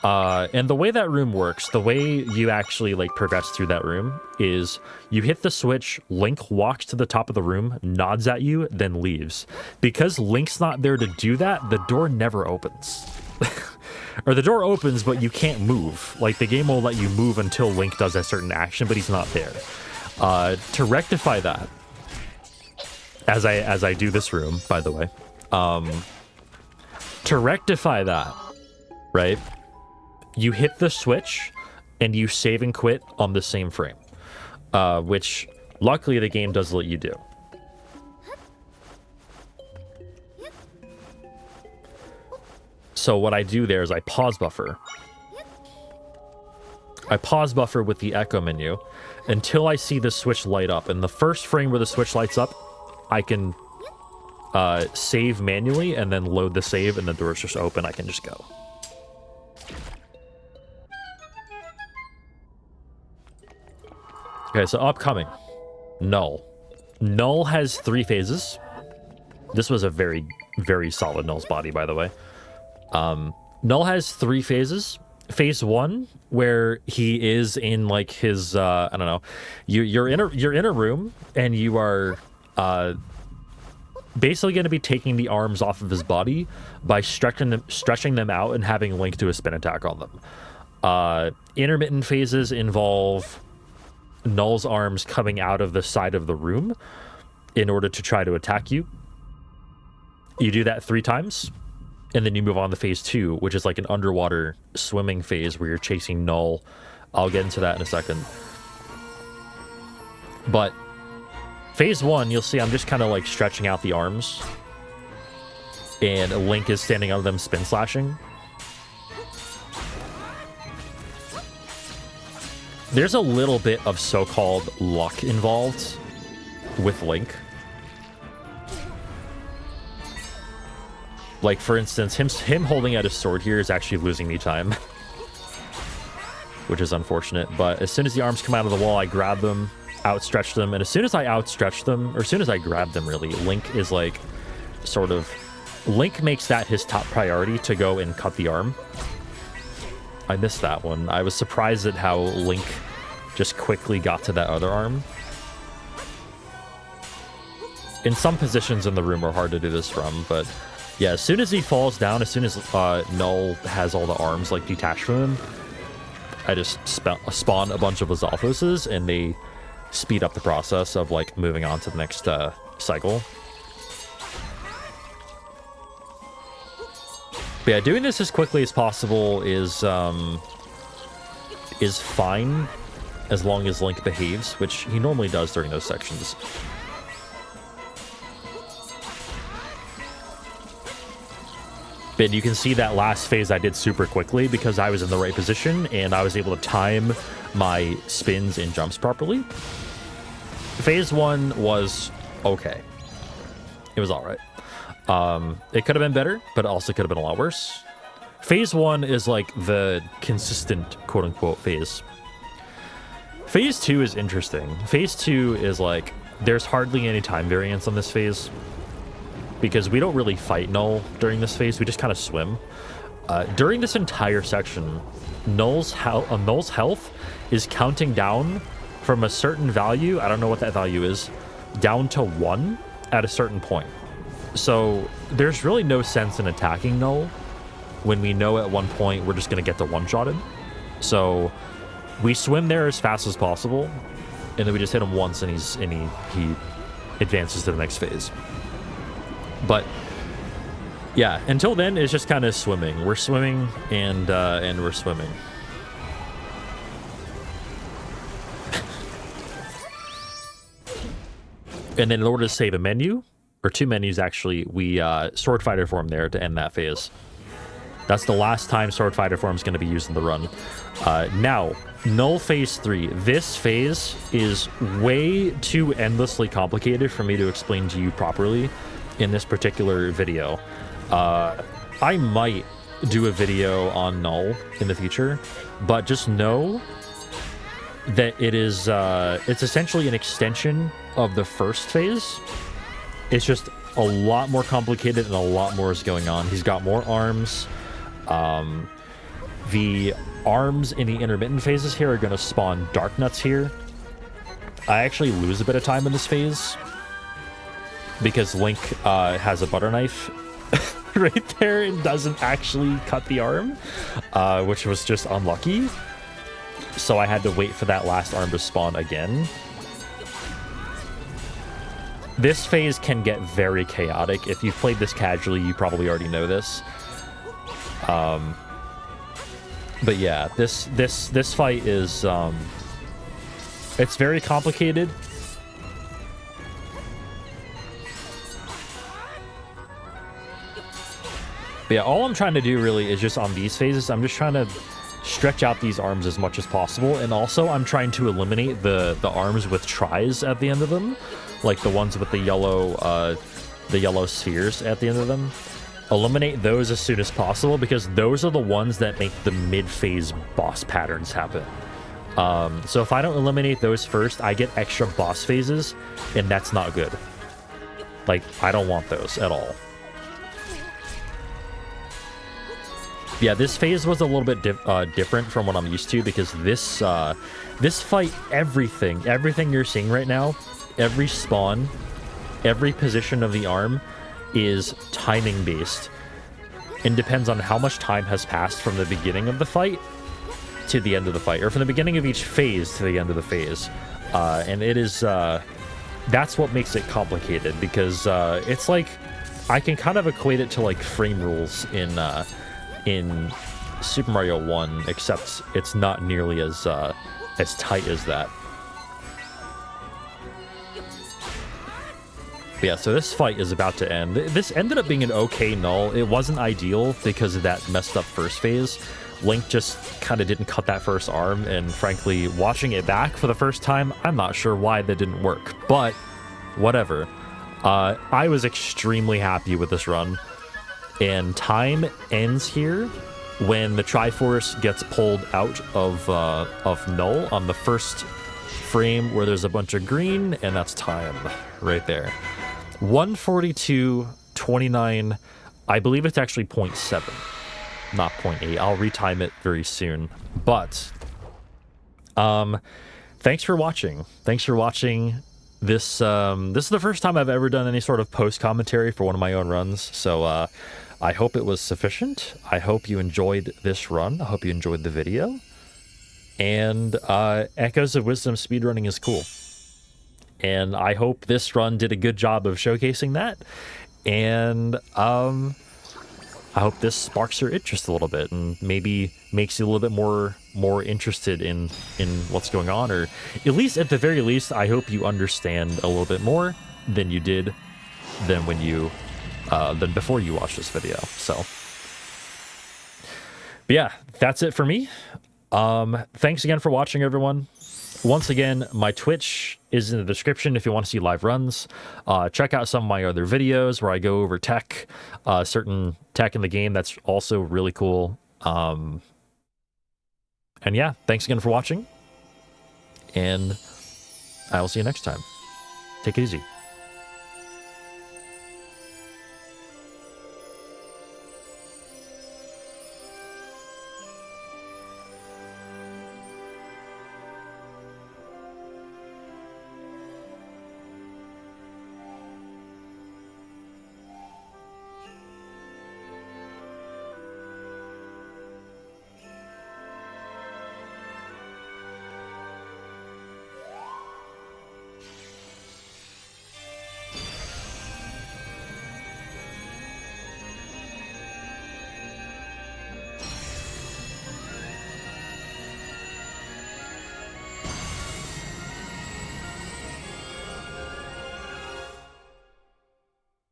And the way that room works, the way you actually like progress through that room is you hit the switch, Link walks to the top of the room, nods at you, then leaves. Because Link's not there to do that, the door never opens. Or the door opens, but you can't move. Like, the game will let you move until Link does a certain action, but he's not there. To rectify that, as I do this room, by the way, to rectify that, right, you hit the switch and you save and quit on the same frame, which luckily the game does let you do. So what I do there is I pause buffer. I pause buffer with the echo menu until I see the switch light up. And the first frame where the switch lights up, I can save manually and then load the save, and the door's just open. I can just go. Okay, so upcoming. Null. Null has 3 phases. This was a very, very solid Null's body, by the way. Null has 3 phases. Phase 1, where he is in like his I don't know, you're in a room and you are basically going to be taking the arms off of his body by stretching them out and having Link do a spin attack on them. Intermittent phases involve Null's arms coming out of the side of the room in order to try to attack you. You do that 3 times. And then you move on to phase 2, which is like an underwater swimming phase where you're chasing Null. I'll get into that in a second. But phase 1, you'll see I'm just kind of like stretching out the arms. And Link is standing out of them spin slashing. There's a little bit of so-called luck involved with Link. Like, for instance, him holding out his sword here is actually losing me time. Which is unfortunate. But as soon as the arms come out of the wall, I grab them, outstretch them. And as soon as I outstretch them, or as soon as I grab them, really, Link is like, sort of... Link makes that his top priority to go and cut the arm. I missed that one. I was surprised at how Link just quickly got to that other arm. In some positions in the room are hard to do this from, but... Yeah, as soon as he falls down, as soon as Null has all the arms, like, detached from him, I just spawn a bunch of Lizalfoses, and they speed up the process of, like, moving on to the next cycle. But yeah, doing this as quickly as possible is fine, as long as Link behaves, which he normally does during those sections. But you can see that last phase I did super quickly because I was in the right position and I was able to time my spins and jumps properly. Phase 1 was okay. It was all right. It could have been better, but it also could have been a lot worse. Phase 1 is like the consistent quote-unquote phase. Phase 2 is interesting. Phase 2 is like, there's hardly any time variance on this phase. Because we don't really fight Null during this phase, we just kind of swim. During this entire section, Null's health is counting down from a certain value, I don't know what that value is, down to 1 at a certain point. So there's really no sense in attacking Null when we know at one point we're just going to get to one-shot him. So We swim there as fast as possible, and then we just hit him once, and he advances to the next phase. But yeah, until then, it's just kind of swimming. We're swimming and we're swimming. And then in order to save a menu, or 2 menus actually, we sword fighter form there to end that phase. That's the last time sword fighter form is going to be used in the run. Now, Null phase 3. This phase is way too endlessly complicated for me to explain to you properly in this particular video. I might do a video on Null in the future, but just know that it is it's essentially an extension of the first phase. It's just a lot more complicated and a lot more is going on. He's got more arms. The arms in the intermittent phases here are going to spawn dark nuts here. I actually lose a bit of time in this phase because Link has a butter knife right there and doesn't actually cut the arm, which was just unlucky. So I had to wait for that last arm to spawn again. This phase can get very chaotic. If you've played this casually, you probably already know this. But yeah, this fight is it's very complicated. But yeah, all I'm trying to do really is just on these phases, I'm just trying to stretch out these arms as much as possible, and also I'm trying to eliminate the arms with tries at the end of them, like the ones with the yellow spheres at the end of them. Eliminate those as soon as possible, because those are the ones that make the mid-phase boss patterns happen. So if I don't eliminate those first, I get extra boss phases, and that's not good. Like, I don't want those at all. Yeah, this phase was a little bit different from what I'm used to, because this fight, everything you're seeing right now, every spawn, every position of the arm is timing based, and depends on how much time has passed from the beginning of the fight to the end of the fight, or from the beginning of each phase to the end of the phase. And it is that's what makes it complicated, because it's like, I can kind of equate it to like frame rules in Super Mario 1, except it's not nearly as tight as that. But yeah, so this fight is about to end. This ended up being an okay Null. It wasn't ideal because of that messed up first phase. Link just kind of didn't cut that first arm, and frankly, watching it back for the first time, I'm not sure why that didn't work, but whatever. I was extremely happy with this run. And time ends here when the Triforce gets pulled out of Null on the first frame where there's a bunch of green, and that's time right there. 1:42:29. I believe it's actually 0.7, not 0.8. I'll retime it very soon. But thanks for watching. Thanks for watching. This is the first time I've ever done any sort of post commentary for one of my own runs, so I hope it was sufficient. I hope you enjoyed this run. I hope you enjoyed the video. And Echoes of Wisdom speedrunning is cool. And I hope this run did a good job of showcasing that. And I hope this sparks your interest a little bit and maybe makes you a little bit more interested in what's going on, or at least, at the very least, I hope you understand a little bit more than you did than before you watched this video. So, but yeah, that's it for me. Thanks again for watching, everyone. Once again, my Twitch is in the description if you want to see live runs. Check out some of my other videos where I go over tech, certain tech in the game that's also really cool. And yeah, thanks again for watching, and I will see you next time. Take it easy.